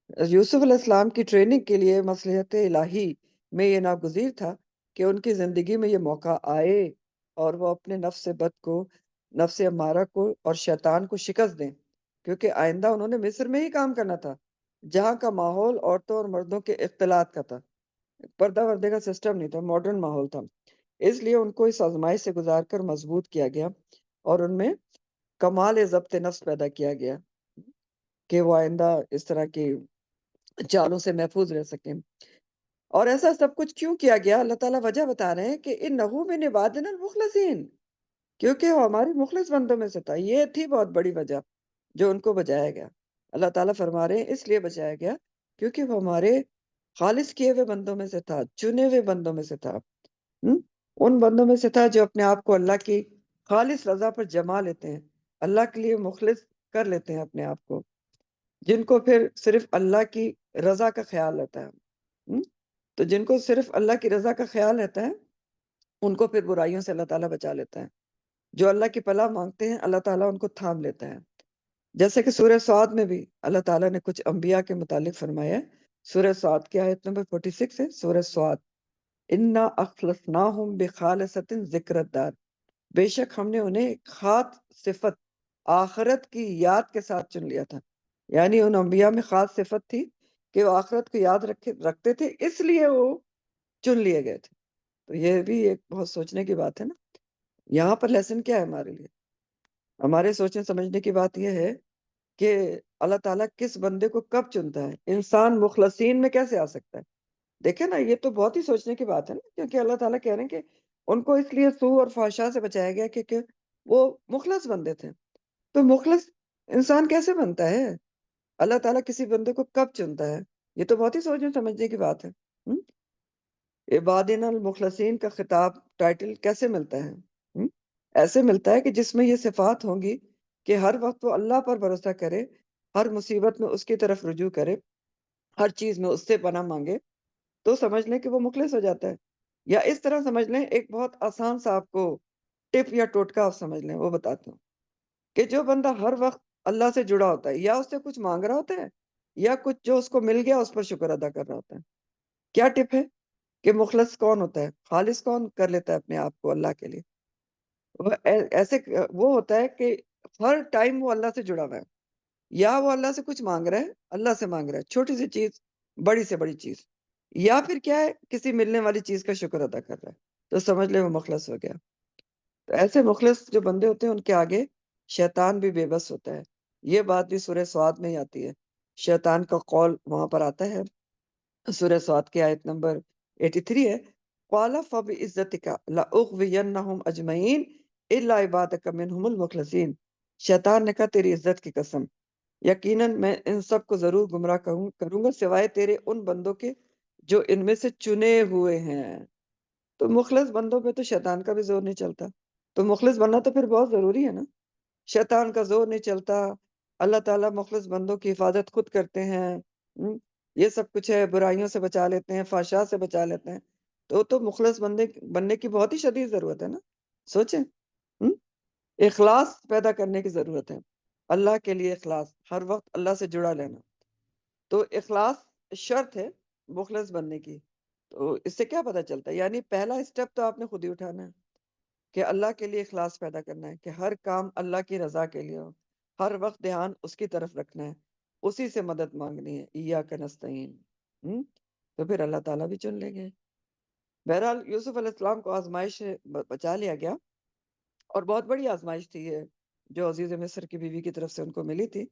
یوسف علیہ السلام کی ٹریننگ کے لیے مصلحت الہی میں یہ ناگزیر تھا کہ ان کی زندگی میں یہ موقع آئے اور وہ اپنے نفس بد کو، نفس امارہ کو اور شیطان کو شکست دیں، کیونکہ آئندہ انہوں نے مصر میں ہی کام کرنا تھا، جہاں کا ماحول عورتوں اور مردوں کے اختلاط کا تھا، پردہ وردے کا سسٹم نہیں تھا، ماڈرن ماحول تھا۔ اس لیے ان کو اس آزمائش سے گزار کر مضبوط کیا گیا اور ان میں کمال ضبط نفس پیدا کیا گیا کہ وہ آئندہ اس طرح کی چالوں سے محفوظ رہ سکیں۔ اور ایسا سب کچھ کیوں کیا گیا؟ اللہ تعالیٰ وجہ بتا رہے ہیں کہ انہو من عبادنا المخلصین، کیونکہ وہ ہمارے مخلص بندوں میں سے تھا۔ یہ تھی بہت بڑی وجہ جو ان کو بچایا گیا۔ اللہ تعالیٰ فرما رہے ہیں اس لیے بچایا گیا کیونکہ وہ ہمارے خالص کیے ہوئے بندوں میں سے تھا، چنے ہوئے بندوں میں سے تھا، ان بندوں میں سے تھا جو اپنے آپ کو اللہ کی خالص رضا پر جما لیتے ہیں، اللہ کے لیے مخلص کر لیتے ہیں اپنے آپ کو، جن کو پھر صرف اللہ کی رضا کا خیال رہتا ہے۔ تو جن کو صرف اللہ کی رضا کا خیال رہتا ہے ان کو پھر برائیوں سے اللہ تعالیٰ بچا لیتا ہے۔ جو اللہ کی پناہ مانگتے ہیں اللہ تعالیٰ ان کو تھام لیتا ہے۔ جیسے کہ سورہ سعد میں بھی اللہ تعالیٰ نے کچھ انبیاء کے متعلق فرمایا ہے۔ سورہ سعد کی آیت نمبر 46 ہے، سورہ سعد، انا اخلصناہم بخالصۃ ذکر الدار، بے شک ہم نے انہیں خاص صفت آخرت کی یاد کے ساتھ چن لیا تھا۔ یعنی ان انبیاء میں خاص صفت تھی کہ وہ آخرت کو یاد رکھتے تھے، اس لیے وہ چن لیے گئے تھے۔ تو یہ بھی ایک بہت سوچنے کی بات ہے نا۔ یہاں پر لیسن کیا ہے ہمارے لیے؟ ہمارے سوچنے سمجھنے کی بات یہ ہے کہ اللہ تعالیٰ کس بندے کو کب چنتا ہے، انسان مخلصین میں کیسے آ سکتا ہے۔ دیکھیں نا، یہ تو بہت ہی سوچنے کی بات ہے نا، کیونکہ اللہ تعالیٰ کہہ رہے ہیں کہ ان کو اس لیے سوء اور فحشاء سے بچایا گیا کیونکہ وہ مخلص بندے تھے۔ تو مخلص انسان کیسے بنتا ہے؟ اللہ تعالیٰ کسی بندے کو کب چنتا ہے؟ یہ تو بہت ہی سوچنے سمجھنے کی بات ہے۔ عبادنا المخلصین کا خطاب ٹائٹل کیسے ملتا ہے؟ ایسے ملتا ہے کہ جس میں یہ صفات ہوں گی کہ ہر وقت وہ اللہ پر بھروسہ کرے، ہر مصیبت میں اس کی طرف رجوع کرے، ہر چیز میں اس سے پناہ مانگے، تو سمجھ لیں کہ وہ مخلص ہو جاتا ہے۔ یا اس طرح سمجھ لیں، ایک بہت آسان سا آپ کو ٹپ یا ٹوٹکا آپ سمجھ لیں، وہ بتاتا ہوں کہ جو بندہ ہر وقت اللہ سے جڑا ہوتا ہے، یا اس سے کچھ مانگ رہا ہوتا ہے یا کچھ جو اس کو مل گیا اس پر شکر ادا کر رہا ہوتا ہے۔ کیا ٹپ ہے کہ مخلص کون ہوتا ہے، خالص کون کر لیتا ہے اپنے آپ کو اللہ کے لیے؟ وہ ایسے وہ ہوتا ہے کہ ہر ٹائم وہ اللہ سے جڑا ہوا ہے، یا وہ اللہ سے کچھ مانگ رہا ہے، اللہ سے مانگ رہا ہے، چھوٹی سی چیز، بڑی سے بڑی چیز، یا پھر کیا ہے، کسی ملنے والی چیز کا شکر ادا کر رہا ہے، تو سمجھ لیں وہ مخلص ہو گیا۔ تو ایسے مخلص جو بندے ہوتے ہیں ان کے آگے شیطان بھی بے بس ہوتا ہے۔ یہ بات بھی سورہ سعد میں ہی آتی ہے، شیطان کا قول وہاں پر آتا ہے، سورہ سعد کی آیت نمبر 83 ہے، قَالَ فَبِعِزَّتِكَ لَأُغْوِيَنَّهُمْ أَجْمَعِينَ إِلَّا عِبَادَكَ مِنْهُمُ الْمُخْلَصِينَ۔ شیطان نے کہا تیری عزت کی قسم، یقیناً میں ان سب کو ضرور گمراہ کروں گا سوائے تیرے ان بندوں کے جو ان میں سے چنے ہوئے ہیں۔ تو مخلص بندوں پہ تو شیطان کا بھی زور نہیں چلتا، تو مخلص بننا تو پھر بہت ضروری ہے نا۔ شیطان کا زور نہیں چلتا، اللہ تعالیٰ مخلص بندوں کی حفاظت خود کرتے ہیں، یہ سب کچھ ہے، برائیوں سے بچا لیتے ہیں، فحشاء سے بچا لیتے ہیں، تو مخلص بننے کی بہت ہی شدید ضرورت ہے نا۔ سوچیں، اخلاص پیدا کرنے کی ضرورت ہے، اللہ کے لیے اخلاص، ہر وقت اللہ سے جڑا لینا، تو اخلاص شرط ہے مخلص بننے کی۔ تو اس سے کیا پتہ چلتا ہے؟ یعنی پہلا اسٹیپ تو آپ نے خود ہی اٹھانا ہے کہ اللہ کے لیے اخلاص پیدا کرنا ہے، کہ ہر کام اللہ کی رضا کے لیے ہو، ہر وقت دھیان اس کی طرف رکھنا ہے، اسی سے مدد مانگنی ہے، ایاک نستعین۔ تو پھر اللہ تعالیٰ بھی چن لیں گے۔ بہرحال یوسف علیہ السلام کو آزمائش سے بچا لیا گیا، اور بہت بڑی آزمائش تھی یہ جو عزیز مصر کی بیوی کی طرف سے ان کو ملی تھی۔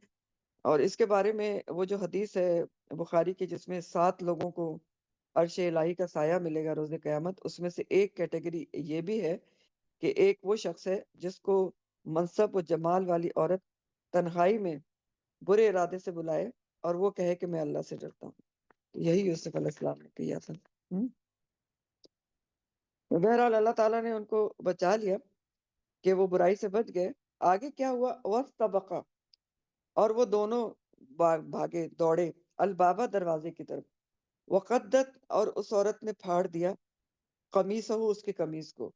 اور اس کے بارے میں وہ جو حدیث ہے بخاری کی جس میں 7 لوگوں کو عرش الہی کا سایہ ملے گا روز قیامت، اس میں سے ایک کیٹیگری یہ بھی ہے کہ ایک وہ شخص ہے جس کو منصب و جمال والی عورت تنہائی میں برے ارادے سے بلائے اور وہ کہے کہ میں اللہ سے ڈرتا ہوں۔ یہی یوسف علیہ السلام نے کیا تھا۔ بہرحال اللہ تعالیٰ نے ان کو بچا لیا کہ وہ برائی سے بچ گئے۔ آگے کیا ہوا؟ وَاسْتَبَقَا، اور وہ دونوں بھاگے، دوڑے، البابا، دروازے کی طرف، وقدت، اور اس عورت نے پھاڑ دیا، قمیصہ، اس کی قمیص کو۔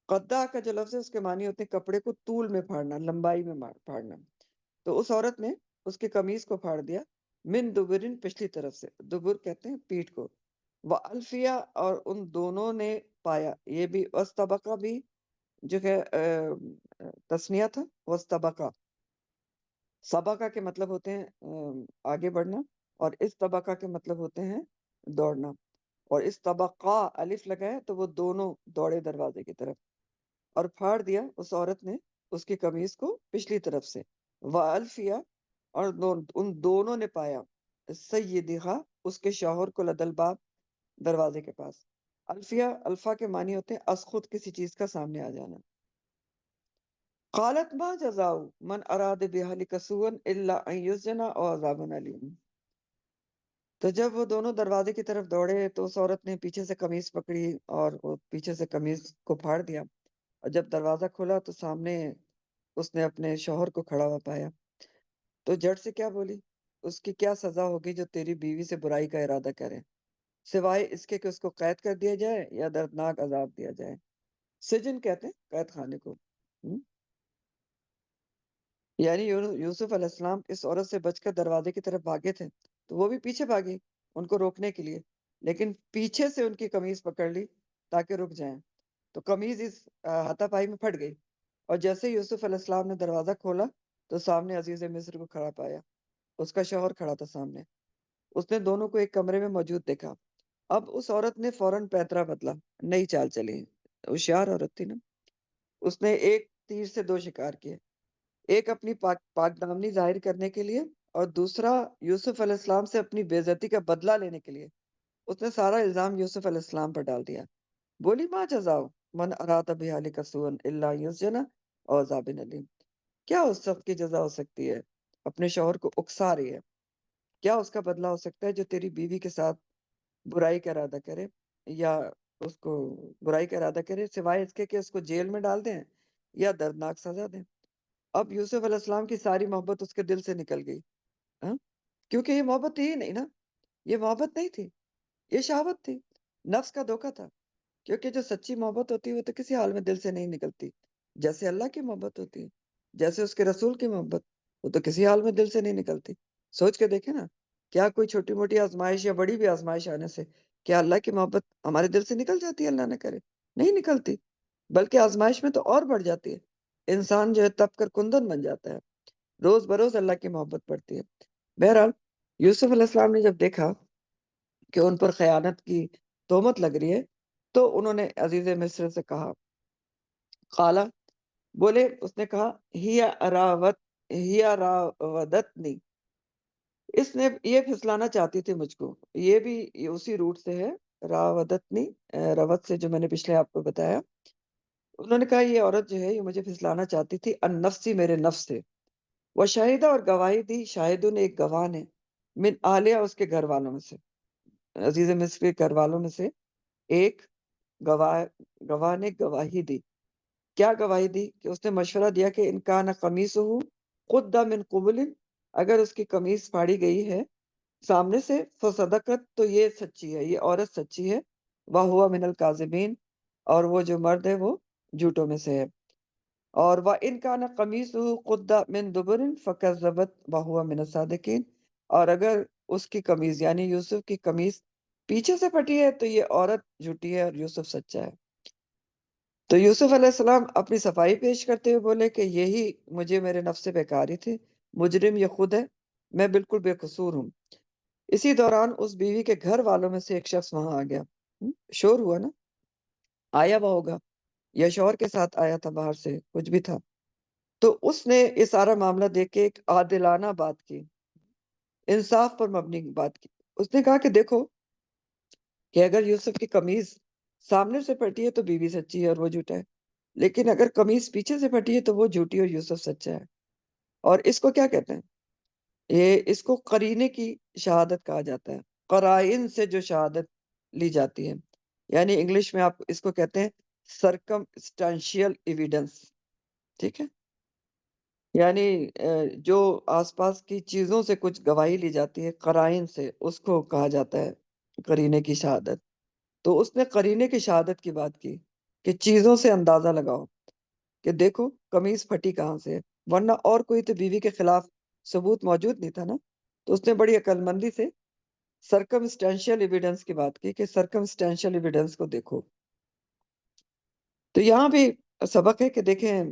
قدہ کا جو لفظ ہے اس کے معنی ہوتے ہیں کپڑے کو طول میں پھاڑنا، لمبائی میں پھاڑنا۔ تو اس عورت نے اس کی قمیص کو پھاڑ دیا، من دبرن پچھلی طرف سے، دبر کہتے ہیں پیٹھ کو، وہ الفیہ اور ان دونوں نے پایا، یہ بھی وسطبقہ بھی جو ہے تسنیہ تھا، وسطبقہ، سبقہ کے مطلب ہوتے ہیں آگے بڑھنا، اور اس طبقہ کے مطلب ہوتے ہیں دوڑنا، اور اس طبقہ الف لگایا تو وہ دونوں دوڑے دروازے کی طرف، اور پھاڑ دیا اس عورت نے اس کی قمیص کو پچھلی طرف سے، وَأَلْفِيَا اور ان دونوں نے پایا، سیدہا اس کے شوہر کو، لدل باب دروازے کے پاس۔ الفیہ الفا کے معنی ہوتے ہیں از خود کسی چیز کا سامنے آ جانا۔ قالت ما جزاء من اراد بأهلك سوءا الا ان يسجن او عذاب الیم۔ تو جب وہ دونوں دروازے کی طرف دوڑے تو اس عورت نے پیچھے سے قمیص پکڑی اور وہ پیچھے سے قمیص کو پھاڑ دیا، اور جب دروازہ کھولا تو سامنے اس نے اپنے شوہر کو کھڑا ہوا پایا، تو جڑ سے کیا بولی، اس کی کیا سزا ہوگی جو تیری بیوی سے برائی کا ارادہ کرے، سوائے اس کے کہ اس کو قید کر دیا جائے یا دردناک عذاب دیا جائے۔ سجن کہتے ہیں قید خانے کو۔ یعنی یوسف علیہ السلام اس عورت سے بچ کر دروازے کی طرف بھاگے تھے، تو وہ بھی پیچھے بھاگی ان کو روکنے کے لیے، لیکن پیچھے سے ان کی قمیض پکڑ لی تاکہ رک جائیں، تو قمیض اس ہاتھا پائی میں پھٹ گئی، اور جیسے یوسف علیہ السلام نے دروازہ کھولا تو سامنے عزیز مصر کو کھڑا پایا، اس کا شوہر کھڑا تھا سامنے، اس نے دونوں کو ایک کمرے میں موجود دیکھا۔ اب اس عورت نے فوراً پیترا بدلا، نئی چال چلی، ہوشیار عورت تھی نا، اس نے ایک تیر سے دو شکار کیے، ایک اپنی پاک دامنی ظاہر کرنے کے لیے، اور دوسرا یوسف علیہ السلام سے اپنی بے عزتی کا بدلہ لینے کے لیے۔ اس نے سارا الزام یوسف علیہ السلام پر ڈال دیا، بولی ما جزاؤ من اراد بأہلک سوءا الا یسجن او عذاب الیم۔ کیا اس شخص کی جزا ہو سکتی ہے، اپنے شوہر کو اکسا رہی ہے، کیا اس کا بدلہ ہو سکتا ہے جو تیری بیوی کے ساتھ برائی کا ارادہ کرے، یا اس کو برائی کا ارادہ کرے، سوائے اس کے کہ اس کو جیل میں ڈال دیں یا دردناک سزا دیں۔ اب یوسف علیہ السلام کی ساری محبت اس کے دل سے نکل گئی، ہاں؟ کیونکہ یہ محبت تھی ہی نہیں نا، یہ محبت نہیں تھی، یہ شہوت تھی، نفس کا دھوکہ تھا، کیونکہ جو سچی محبت ہوتی ہے وہ تو کسی حال میں دل سے نہیں نکلتی، جیسے اللہ کی محبت ہوتی ہے، جیسے اس کے رسول کی محبت، وہ تو کسی حال میں دل سے نہیں نکلتی۔ سوچ کے دیکھیں نا، کیا کوئی چھوٹی موٹی آزمائش یا بڑی بھی آزمائش آنے سے کیا اللہ کی محبت ہمارے دل سے نکل جاتی ہے؟ اللہ نہ کرے، نہیں نکلتی، بلکہ آزمائش میں تو اور بڑھ جاتی ہے، انسان جو ہے تپ کر کندن بن جاتا ہے، روز بروز اللہ کی محبت بڑھتی ہے۔ بہرحال یوسف علیہ السلام نے جب دیکھا کہ ان پر خیانت کی تہمت لگ رہی ہے تو انہوں نے عزیز مصر سے کہا، قالا بولے، اس نے کہا، ہی راودتنی، اس نے یہ پھسلانا چاہتی تھی مجھ کو، یہ بھی اسی روٹ سے ہے، راودتنی، روت سے جو میں نے پچھلے آپ کو بتایا، انہوں نے کہا یہ عورت جو ہے یہ مجھے پھسلانا چاہتی تھی، ان نفسی، میرے نفس سے، وہ شاہدہ اور گواہی دی، شاہدوں نے ایک گواہ نے، من آلیہ اس کے گھر والوں میں سے، عزیز مصر کے گھر والوں میں سے ایک گواہ نے گواہی دی۔ کیا گواہی دی؟ کہ اس نے مشورہ دیا کہ ان کا نہ قمیص ہو قد من قبل، اگر اس کی قمیص پھاڑی گئی ہے سامنے سے، فصدقت، تو یہ سچی ہے، یہ عورت سچی ہے، وہو من الکاذبین، اور وہ جو مرد ہے وہ جھوٹوں میں سے ہے، اور وَإِنْ كَانَ قَمِيصُهُ قُدَّ مِنْ دُبُرٍ فَكَذَّبَتْ وَهُوَ مِنَ الصَّادِقِينَ، اور اگر اس کی قمیض یعنی یوسف کی قمیض پیچھے سے پھٹی ہے تو یہ عورت جھوٹی ہے اور یوسف سچا ہے۔ تو یوسف علیہ السلام اپنی صفائی پیش کرتے ہوئے بولے کہ یہی مجھے میرے نفس سے بیکاری تھی، مجرم یہ خود ہے، میں بالکل بے قصور ہوں۔ اسی دوران اس بیوی کے گھر والوں میں سے ایک شخص وہاں آ گیا، شور ہوا نا، آیا وہ ہوگا یا شوہر کے ساتھ آیا تھا، باہر سے کچھ بھی تھا، تو اس نے یہ سارا معاملہ دیکھ کے ایک عادلانہ بات کی، انصاف پر مبنی بات کی۔ اس نے کہا کہ دیکھو کہ اگر یوسف کی قمیض سامنے سے پھٹی ہے تو بیوی سچی ہے اور وہ جھوٹا ہے، لیکن اگر قمیض پیچھے سے پھٹی ہے تو وہ جھوٹی اور یوسف سچا ہے۔ اور اس کو کیا کہتے ہیں؟ یہ اس کو قرینے کی شہادت کہا جاتا ہے، قرائن سے جو شہادت لی جاتی ہے، یعنی انگلش میں آپ اس کو کہتے ہیں سرکمسٹانشیل ایویڈنس، ٹھیک ہے؟ یعنی جو آس پاس کی چیزوں سے کچھ گواہی لی جاتی ہے قرائن سے، اس کو کہا جاتا ہے قرینے کی شہادت۔ تو اس نے قرینے کی شہادت کی بات کی کہ چیزوں سے اندازہ لگاؤ کہ دیکھو قمیض پھٹی کہاں سے ہے، ورنہ اور کوئی تو بیوی کے خلاف ثبوت موجود نہیں تھا نا، تو اس نے بڑی عقل مندی سے سرکمسٹینشیل ایویڈنس کی بات کی کہ سرکمسٹینشیل ایویڈنس کو دیکھو. تو یہاں بھی سبق ہے کہ دیکھیں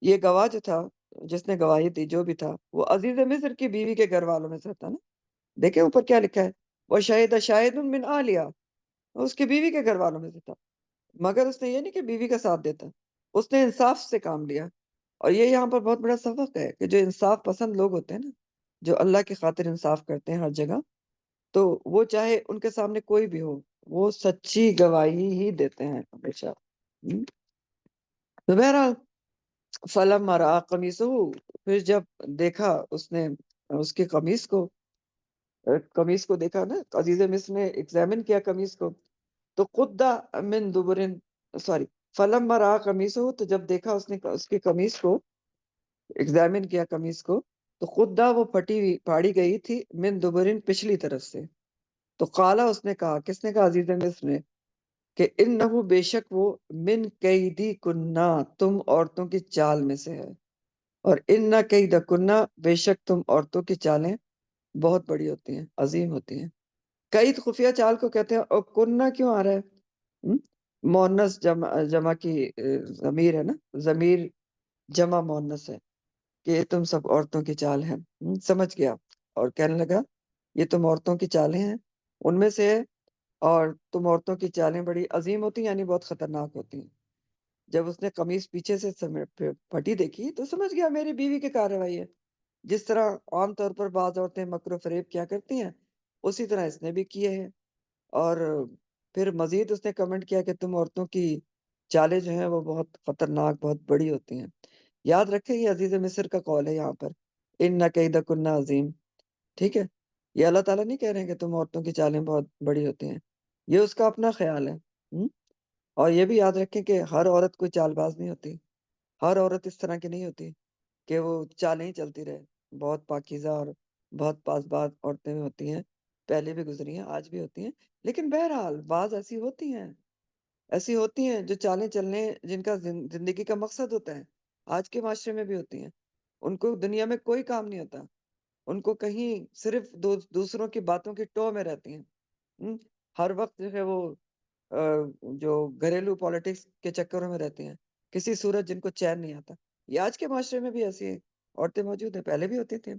یہ گواہ جو تھا، جس نے گواہی دی، جو بھی تھا، وہ عزیز مصر کی بیوی کے گھر والوں میں سے تھا نا. دیکھیں اوپر کیا لکھا ہے، وہ شاہد من آلیا، اس کی بیوی کے گھر والوں میں سے تھا. مگر اس نے یہ نہیں کہ بیوی کا ساتھ دیتا، اس نے انصاف سے کام لیا. اور یہ یہاں پر بہت بڑا سبق ہے کہ جو انصاف پسند لوگ ہوتے ہیں نا، جو اللہ کی خاطر انصاف کرتے ہیں ہر جگہ، تو وہ چاہے ان کے سامنے کوئی بھی ہو، وہ سچی گواہی ہی دیتے ہیں ہمیشہ. تو بہرحال فلم مرا قمیصہ، پھر جب دیکھا اس نے اس کی قمیص کو دیکھا نا، عزیز مصر نے ایگزامن کیا قمیص کو، تو قدہ من دبرن، سوری، فلم مرا قمیصہ، تو جب دیکھا اس نے اس کی قمیص کو، ایگزامن کیا قمیص کو، تو خدا وہ پھٹی ہوئی پھاڑی گئی تھی من دبرن، پچھلی طرف سے. تو قالا، اس نے کہا، کس نے کہا؟ عزیز مصر نے، کہ انہو، بے شک وہ، من قیدی کنہ، تم عورتوں کی چال میں سے ہے. اور ان قید کنہ، بے شک تم عورتوں کی چالیں بہت بڑی ہوتی ہیں، عظیم ہوتی ہیں. قید خفیہ چال کو کہتے ہیں. اور کنہ کیوں آ رہا ہے؟ مؤنث جمع کی ضمیر ہے نا، ضمیر جمع مؤنث ہے، کہ تم سب عورتوں کی چال ہیں. سمجھ گیا. اور کہنے لگا یہ تم عورتوں کی چالیں ہیں ان میں سے ہے، اور تم عورتوں کی چالیں بڑی عظیم ہوتی ہیں، یعنی بہت خطرناک ہوتی ہیں. جب اس نے قمیص پیچھے سے پھٹی دیکھی تو سمجھ گیا میری بیوی کی کارروائی ہے. جس طرح عام طور پر بعض عورتیں مکر و فریب کیا کرتی ہیں، اسی طرح اس نے بھی کیے ہیں. اور پھر مزید اس نے کمنٹ کیا کہ تم عورتوں کی چالیں جو ہیں وہ بہت خطرناک، بہت بڑی ہوتی ہیں. یاد رکھیں یہ عزیز مصر کا قول ہے یہاں پر، ان کیدکن عظیم. ٹھیک ہے، یہ اللہ تعالیٰ نہیں کہہ رہے ہیں کہ تم عورتوں کی چالیں بہت بڑی ہوتی ہیں، یہ اس کا اپنا خیال ہے. اور یہ بھی یاد رکھیں کہ ہر عورت کوئی چال باز نہیں ہوتی، ہر عورت اس طرح کی نہیں ہوتی کہ وہ چالیں ہی چلتی رہے. بہت پاکیزہ اور بہت پاس باز عورتیں ہوتی ہیں، پہلے بھی گزری ہیں، آج بھی ہوتی ہیں. لیکن بہرحال بعض ایسی ہوتی ہیں جو چالیں چلنے، جن کا زندگی کا مقصد ہوتا ہے، آج کے معاشرے میں بھی ہوتی ہیں. ان کو دنیا میں کوئی کام نہیں ہوتا، ان کو کہیں صرف دوسروں کی باتوں کی ٹو میں رہتی ہیں. ہر وقت جو ہے وہ جو گھریلو پالیٹکس کے چکروں میں رہتے ہیں، کسی صورت جن کو چین نہیں آتا. یہ آج کے معاشرے میں بھی ایسی عورتیں موجود ہیں، پہلے بھی ہوتی تھیں،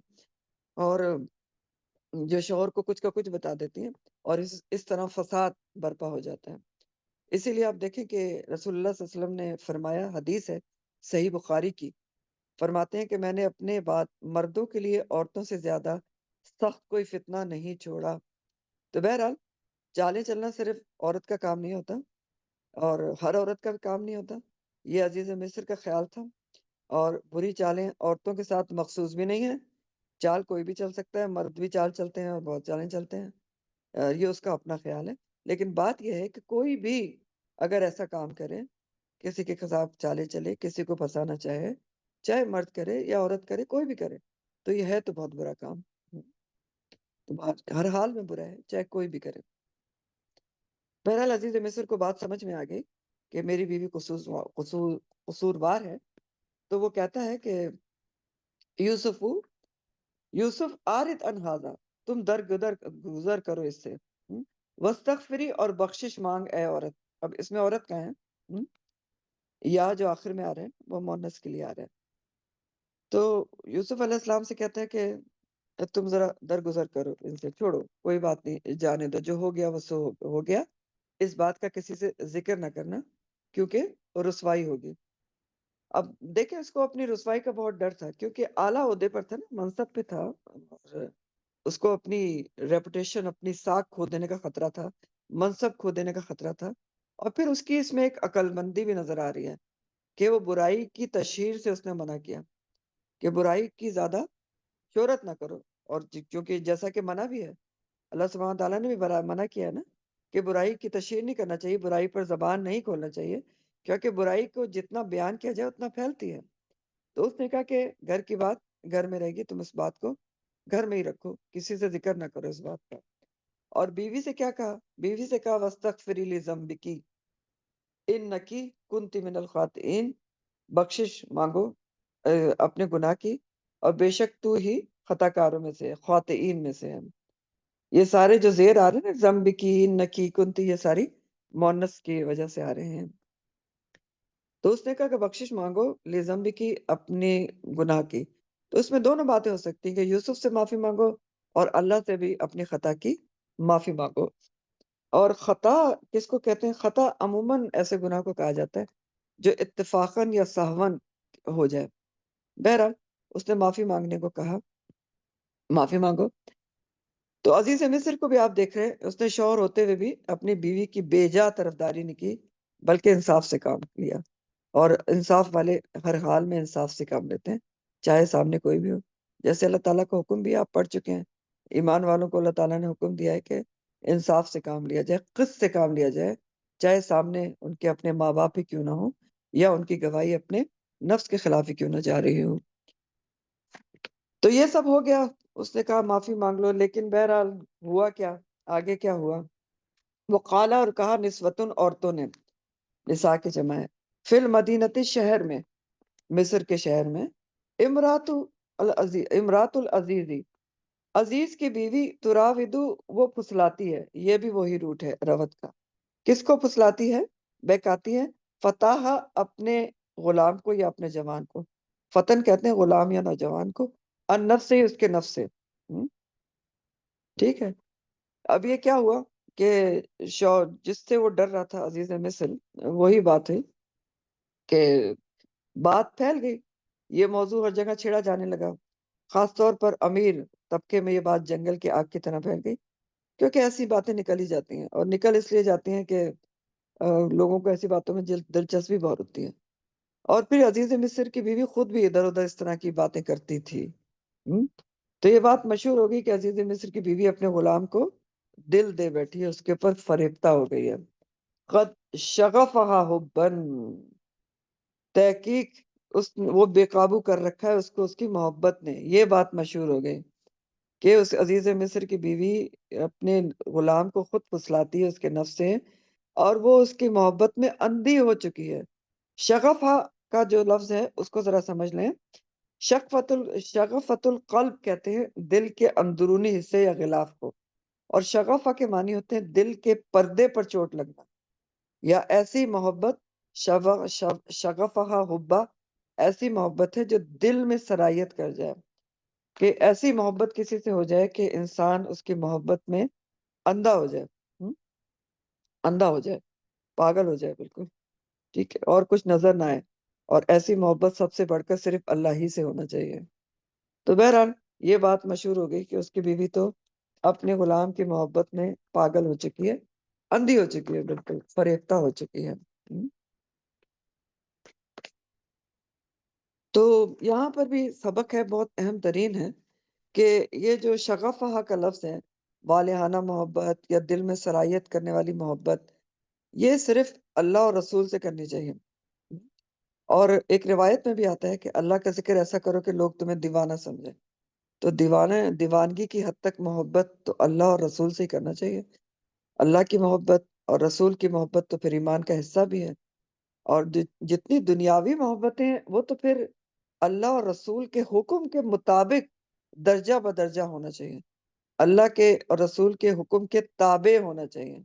اور جو شوہر کو کچھ کا کچھ بتا دیتی ہیں، اور اس طرح فساد برپا ہو جاتا ہے. اسی لیے آپ دیکھیں کہ رسول اللہ صلی اللہ علیہ وسلم نے فرمایا، حدیث ہے صحیح بخاری کی، فرماتے ہیں کہ میں نے اپنے بعد مردوں کے لیے عورتوں سے زیادہ سخت کوئی فتنہ نہیں چھوڑا. تو بہرحال چالیں چلنا صرف عورت کا کام نہیں ہوتا، اور ہر عورت کا بھی کام نہیں ہوتا. یہ عزیز مصر کا خیال تھا. اور بری چالیں عورتوں کے ساتھ مخصوص بھی نہیں ہیں، چال کوئی بھی چل سکتا ہے، مرد بھی چال چلتے ہیں اور بہت چالیں چلتے ہیں. یہ اس کا اپنا خیال ہے. لیکن بات یہ ہے کہ کوئی بھی اگر ایسا کام کرے، کسی کے خلاف چالیں چلے، کسی کو پھنسانا چاہے، چاہے مرد کرے یا عورت کرے، کوئی بھی کرے، تو یہ ہے تو بہت برا کام. تو ہر حال میں برا ہے، چاہے کوئی بھی کرے. بہرحال عزیز مصر کو بات سمجھ میں آ گئی کہ میری بیوی قصوروار ہے. تو وہ کہتا ہے کہ یوسف آرت انہاذا، تم گزر کرو اس سے، وستغفری، اور بخشش مانگ اے عورت. اب اس میں عورت کا ہے، یا جو آخر میں آ رہے ہیں وہ مؤنث کے لیے آ رہا ہے. تو یوسف علیہ السلام سے کہتا ہے کہ تم ذرا درگزر کرو، ان سے چھوڑو، کوئی بات نہیں، جانے دو، جو ہو گیا وہ سو ہو گیا. اس بات کا کسی سے ذکر نہ کرنا، کیونکہ رسوائی ہوگی. اب دیکھیں اس کو اپنی رسوائی کا بہت ڈر تھا، کیونکہ اعلیٰ عہدے پر تھا نا، منصب پہ تھا، اور اس کو اپنی ریپوٹیشن، اپنی ساکھ کھو دینے کا خطرہ تھا، منصب کھو دینے کا خطرہ تھا. اور پھر اس کی اس میں ایک عقل مندی بھی نظر آ رہی ہے کہ وہ برائی کی تشہیر سے اس نے منع کیا کہ برائی کی زیادہ شہرت نہ کرو. اور کیونکہ جیسا کہ منع بھی ہے، اللہ سبحانہ تعالیٰ نے بھی منع کیا ہے نا کہ برائی کی تشہیر نہیں کرنا چاہیے، برائی پر زبان نہیں کھولنا چاہیے، کیونکہ برائی کو جتنا بیان کیا جائے اتنا پھیلتی ہے. تو اس نے کہا کہ گھر کی بات گھر میں رہے گی، تم اس بات کو گھر میں ہی رکھو، کسی سے ذکر نہ کرو اس بات کا. اور بیوی سے کیا کہا؟ بیوی سے کہا وَاسْتَغْفِرِي لِذَنبِكِ إِنَّكِ كُنتِ مِنَ الْخَاطِئِينَ، بخشش مانگو اپنے گناہ کی، اور بے شک تو ہی خطا کاروں میں سے، خاطئین میں سے ہیں۔ یہ سارے جو زیر آ رہے ہیں نا، زمبکین، نکی، کنتی، یہ ساری مونس کی وجہ سے آ رہے ہیں۔ تو اس نے کہا کہ بخشش مانگو لزمبی کی، اپنے گناہ کی۔ تو اس میں دونوں باتیں ہو سکتی ہیں کہ یوسف سے معافی مانگو اور اللہ سے بھی اپنی خطا کی معافی مانگو۔ اور خطا کس کو کہتے ہیں؟ خطا عموماً ایسے گناہ کو کہا جاتا ہے جو اتفاقاً یا سہواً ہو جائے۔ بہرحال اس نے معافی مانگنے کو کہا، معافی مانگو۔ تو عزیز مصر کو بھی آپ دیکھ رہے ہیں، اس نے شوہر ہوتے ہوئے بھی اپنی بیوی کی بیجا طرفداری نہیں کی، بلکہ انصاف سے کام لیا۔ اور انصاف والے ہر حال میں انصاف سے کام لیتے ہیں، چاہے سامنے کوئی بھی ہو۔ جیسے اللہ تعالیٰ کا حکم بھی آپ پڑھ چکے ہیں، ایمان والوں کو اللہ تعالیٰ نے حکم دیا ہے کہ انصاف سے کام لیا جائے، قسط سے کام لیا جائے، چاہے سامنے ان کے اپنے ماں باپ ہی کیوں نہ ہو، یا ان کی گواہی اپنے نفس کے خلاف ہی کیوں نہ جا رہی ہو۔ تو یہ سب ہو گیا، اس نے کہا معافی مانگ لو، لیکن بہرحال ہوا کیا؟ آگے کیا ہوا؟ وہ قالا، اور کہا، نسوتن، عورتوں نے، نساء کی جمع ہے، فی المدینتی، شہر میں، مصر کے شہر میں، امرات العزیزی، عزیز کی بیوی، تراودو، وہ پھسلاتی ہے، یہ بھی وہی روٹ ہے روت کا۔ کس کو پھسلاتی ہے؟ بہکاتی ہے، فتح، اپنے غلام کو یا اپنے جوان کو، فتن کہتے ہیں غلام یا نوجوان کو، النفس سے، اس کے نفس سے۔ ٹھیک ہے، اب یہ کیا ہوا کہ جس سے وہ ڈر رہا تھا عزیز مصر، وہی بات ہے کہ بات پھیل گئی، یہ موضوع ہر جگہ چھیڑا جانے لگا، خاص طور پر امیر طبقے میں یہ بات جنگل کی آگ کی طرح پھیل گئی، کیونکہ ایسی باتیں نکل ہی جاتی ہیں، اور نکل اس لیے جاتی ہیں کہ لوگوں کو ایسی باتوں میں دلچسپی بہت ہوتی ہے۔ اور پھر عزیز مصر کی بیوی خود بھی ادھر ادھر اس طرح کی باتیں کرتی تھی۔ تو یہ بات مشہور ہوگی کہ عزیز مصر کی بیوی اپنے غلام کو دل دے بیٹھی ہے، اس کے اوپر فریفتہ ہو گئی ہے۔ قد شغفہا حبن، تحقیق وہ بے قابو کر رکھا ہے اس کو اس کی محبت نے۔ یہ بات مشہور ہو گئی کہ اس عزیز مصر کی بیوی اپنے غلام کو خود پھسلاتی ہے اس کے نفس سے، اور وہ اس کی محبت میں اندھی ہو چکی ہے۔ شغفہ کا جو لفظ ہے اس کو ذرا سمجھ لیں۔ شغفت القلب کہتے ہیں دل کے اندرونی حصے یا غلاف کو، اور شغفہ کے معنی ہوتے ہیں دل کے پردے پر چوٹ لگنا، یا ایسی محبت، شغفہ حبا، ایسی محبت ہے جو دل میں سرایت کر جائے، کہ ایسی محبت کسی سے ہو جائے کہ انسان اس کی محبت میں اندھا ہو جائے، اندھا ہو جائے، پاگل ہو جائے بالکل، ٹھیک ہے، اور کچھ نظر نہ آئے۔ اور ایسی محبت سب سے بڑھ کر صرف اللہ ہی سے ہونا چاہیے۔ تو بہرحال یہ بات مشہور ہو گئی کہ اس کی بیوی تو اپنے غلام کی محبت میں پاگل ہو چکی ہے، اندھی ہو چکی ہے، بالکل فریفتہ ہو چکی ہے۔ تو یہاں پر بھی سبق ہے، بہت اہم ترین ہے، کہ یہ جو شغفہ کا لفظ ہے، والہانہ محبت یا دل میں سرایت کرنے والی محبت، یہ صرف اللہ اور رسول سے کرنی چاہیے۔ اور ایک روایت میں بھی آتا ہے کہ اللہ کا ذکر ایسا کرو کہ لوگ تمہیں دیوانہ سمجھیں۔ تو دیوانگی کی حد تک محبت تو اللہ اور رسول سے ہی کرنا چاہیے۔ اللہ کی محبت اور رسول کی محبت تو پھر ایمان کا حصہ بھی ہے، اور جتنی دنیاوی محبتیں ہیں وہ تو پھر اللہ اور رسول کے حکم کے مطابق درجہ بدرجہ ہونا چاہیے، اللہ کے اور رسول کے حکم کے تابع ہونا چاہیے،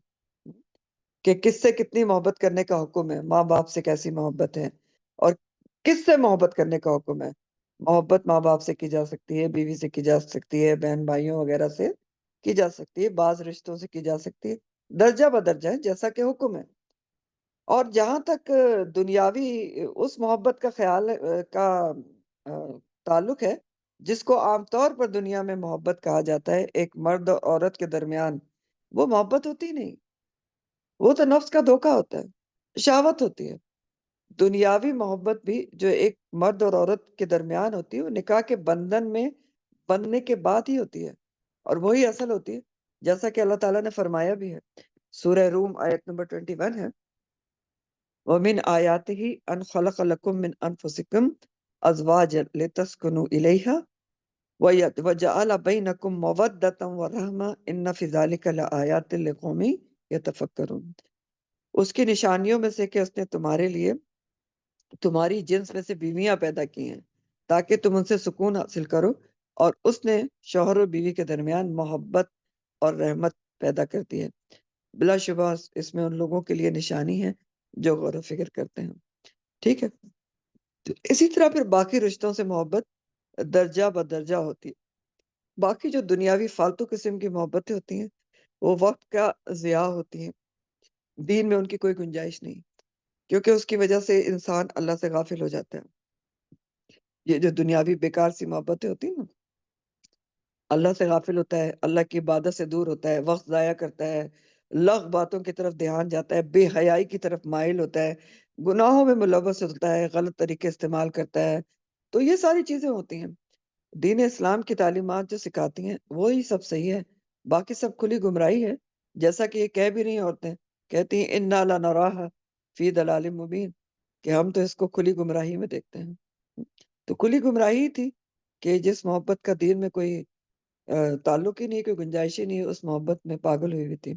کہ کس سے کتنی محبت کرنے کا حکم ہے، ماں باپ سے کیسی محبت ہے، اور کس سے محبت کرنے کا حکم ہے۔ محبت ماں باپ سے کی جا سکتی ہے، بیوی سے کی جا سکتی ہے، بہن بھائیوں وغیرہ سے کی جا سکتی ہے، بعض رشتوں سے کی جا سکتی ہے، درجہ بدرجہ ہے جیسا کہ حکم ہے۔ اور جہاں تک دنیاوی اس محبت کا خیال کا تعلق ہے جس کو عام طور پر دنیا میں محبت کہا جاتا ہے، ایک مرد اور عورت کے درمیان، وہ محبت ہوتی نہیں، وہ تو نفس کا دھوکہ ہوتا ہے، شہوت ہوتی ہے۔ دنیاوی محبت بھی جو ایک مرد اور عورت کے درمیان ہوتی ہے، وہ نکاح کے بندھن میں بندنے کے بعد ہی ہوتی ہے، اور وہی اصل ہوتی ہے، جیسا کہ اللہ تعالیٰ نے فرمایا بھی ہے۔ سورہ روم آیت نمبر 21 ہے، وَمِنْ آيَاتِهِ أَنْ خَلَقَ لَكُم مِّنْ أَنفُسِكُمْ أَزْوَاجًا لِتَسْكُنُوا إِلَيْهَا وَجَعَلَ بَيْنَكُم مَّوَدَّةً وَرَحْمَةً إِنَّ فِي ذَلِكَ لَآيَاتٍ لِقَوْمٍ يَتَفَكَّرُونَ۔ اس کی نشانیوں میں سے کہ اس نے تمہارے لیے تمہاری جنس میں سے بیویاں پیدا کی ہیں تاکہ تم ان سے سکون حاصل کرو، اور اس نے شوہر اور بیوی کے درمیان محبت اور رحمت پیدا کر دی ہے۔ بلا شبہ اس میں ان لوگوں کے لیے نشانی ہے جو غور و فکر کرتے ہیں۔ ٹھیک ہے، تو اسی طرح پھر باقی رشتوں سے محبت درجہ بدرجہ ہوتی ہے۔ باقی جو دنیاوی فالتو قسم کی محبتیں ہوتی ہیں وہ وقت کا ضیاع ہوتی ہیں، دین میں ان کی کوئی گنجائش نہیں، کیونکہ اس کی وجہ سے انسان اللہ سے غافل ہو جاتا ہے۔ یہ جو دنیاوی بیکار سی محبتیں ہوتی ہیں نا، اللہ سے غافل ہوتا ہے، اللہ کی عبادت سے دور ہوتا ہے، وقت ضائع کرتا ہے، لغو باتوں کی طرف دھیان جاتا ہے، بے حیائی کی طرف مائل ہوتا ہے، گناہوں میں ملوث ہوتا ہے، غلط طریقے استعمال کرتا ہے، تو یہ ساری چیزیں ہوتی ہیں۔ دین اسلام کی تعلیمات جو سکھاتی ہیں وہی سب صحیح ہے، باقی سب کھلی گمراہی ہے۔ جیسا کہ یہ کہہ بھی رہی ہیں عورتیں، کہتی ہیں انا لنراھا فی ضلال مبین، کہ ہم تو اس کو کھلی گمراہی میں دیکھتے ہیں۔ تو کھلی گمراہی تھی کہ جس محبت کا دین میں کوئی تعلق ہی نہیں، کوئی گنجائش ہی نہیں، اس محبت میں پاگل ہوئی ہوئی تھی۔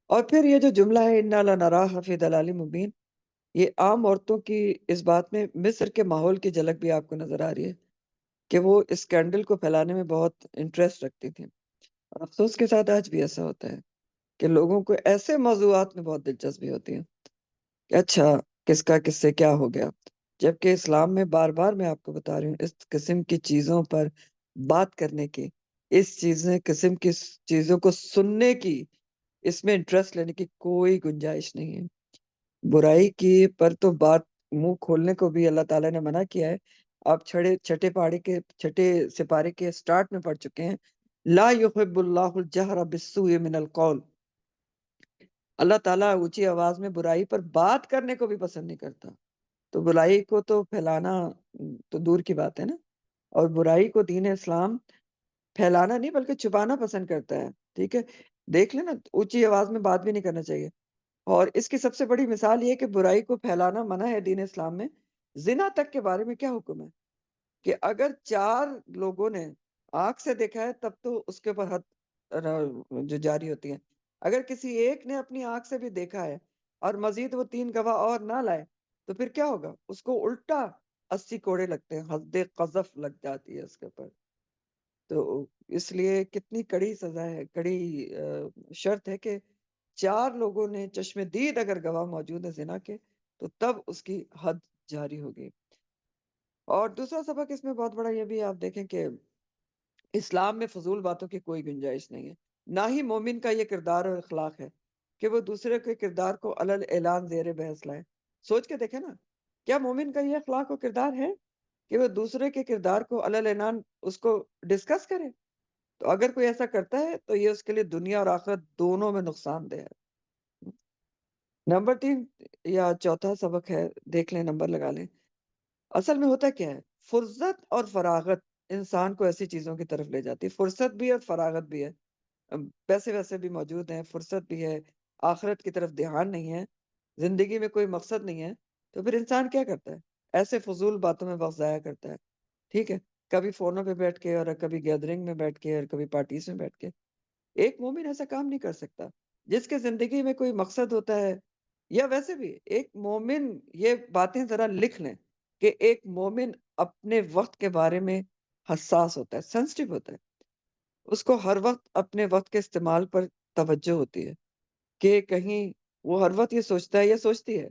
اور پھر یہ جو جملہ ہے انا لنراھا فی ضلال مبین، یہ عام عورتوں کی اس بات میں مصر کے ماحول کی جھلک بھی آپ کو نظر آ رہی ہے کہ وہ اسکینڈل کو پھیلانے میں بہت انٹرسٹ رکھتی تھیں، اور افسوس کے ساتھ آج بھی ایسا ہوتا ہے کہ لوگوں کو ایسے موضوعات میں بہت دلچسپی ہوتی ہے کہ اچھا کس کا کس سے کیا ہو گیا، جبکہ اسلام میں بار بار میں آپ کو بتا رہی ہوں اس قسم کی چیزوں پر بات کرنے کی، قسم کی چیزوں کو سننے کی، اس میں انٹرسٹ لینے کی کوئی گنجائش نہیں ہے۔ برائی کی پر تو بات منہ کھولنے کو بھی اللہ تعالیٰ نے منع کیا ہے۔ آپ چھٹے سپارے کے سٹارٹ میں پڑھ چکے ہیں، لا یحب اللہ الجہر بالسوء من القول، اللہ تعالیٰ اونچی آواز میں برائی پر بات کرنے کو بھی پسند نہیں کرتا۔ تو برائی کو تو پھیلانا تو دور کی بات ہے نا، اور برائی کو دین اسلام پھیلانا نہیں بلکہ چھپانا پسند کرتا ہے۔ ٹھیک ہے، دیکھ لینا اونچی آواز میں بات بھی نہیں کرنا چاہیے۔ اور اس کی سب سے بڑی مثال یہ کہ برائی کو پھیلانا منع ہے دین اسلام میں۔ زنا تک کے بارے میں کیا حکم ہے کہ اگر 4 لوگوں نے آنکھ سے دیکھا ہے تب تو اس کے اوپر حد جو جاری ہوتی ہے، اگر کسی ایک نے اپنی آنکھ سے بھی دیکھا ہے اور مزید وہ 3 گواہ اور نہ لائے تو پھر کیا ہوگا؟ اس کو الٹا 80 کوڑے لگتے ہیں، حد قذف لگ جاتی ہے اس کے اوپر۔ تو اس لیے کتنی کڑی سزا ہے، کڑی شرط ہے کہ 4 لوگوں نے چشم دید اگر گواہ موجود ہے زنا کے تو تب اس کی حد جاری ہوگی۔ اور دوسرا سبق اس میں بہت بڑا یہ بھی آپ دیکھیں کہ اسلام میں فضول باتوں کی کوئی گنجائش نہیں ہے، نہ ہی مومن کا یہ کردار اور اخلاق ہے کہ وہ دوسرے کے کردار کو علل اعلان زیر بحث لائے۔ سوچ کے دیکھیں نا، کیا مومن کا یہ اخلاق و کردار ہے کہ وہ دوسرے کے کردار کو علل اعلان اس کو ڈسکس کرے؟ تو اگر کوئی ایسا کرتا ہے تو یہ اس کے لیے دنیا اور آخرت دونوں میں نقصان دہ ہے۔ نمبر 3 یا چوتھا سبق ہے، دیکھ لیں نمبر لگا لیں۔ اصل میں ہوتا کیا ہے، فرصت اور فراغت انسان کو ایسی چیزوں کی طرف لے جاتی ہے۔ فرصت بھی ہے اور فراغت بھی ہے، پیسے ویسے بھی موجود ہیں، فرصت بھی ہے، آخرت کی طرف دھیان نہیں ہے، زندگی میں کوئی مقصد نہیں ہے، تو پھر انسان کیا کرتا ہے؟ ایسے فضول باتوں میں وقت ضائع کرتا ہے۔ ٹھیک ہے، کبھی فونوں پہ بیٹھ کے، اور کبھی گیدرنگ میں بیٹھ کے، اور کبھی پارٹیز میں بیٹھ کے۔ ایک مومن ایسا کام نہیں کر سکتا جس کے زندگی میں کوئی مقصد ہوتا ہے، یا ویسے بھی ایک مومن، یہ باتیں ذرا لکھ لیں کہ ایک مومن اپنے وقت کے بارے میں حساس ہوتا ہے، سینسٹیو ہوتا ہے، اس کو ہر وقت اپنے وقت کے استعمال پر توجہ ہوتی ہے کہ کہیں وہ ہر وقت یہ سوچتا ہے یا سوچتی ہے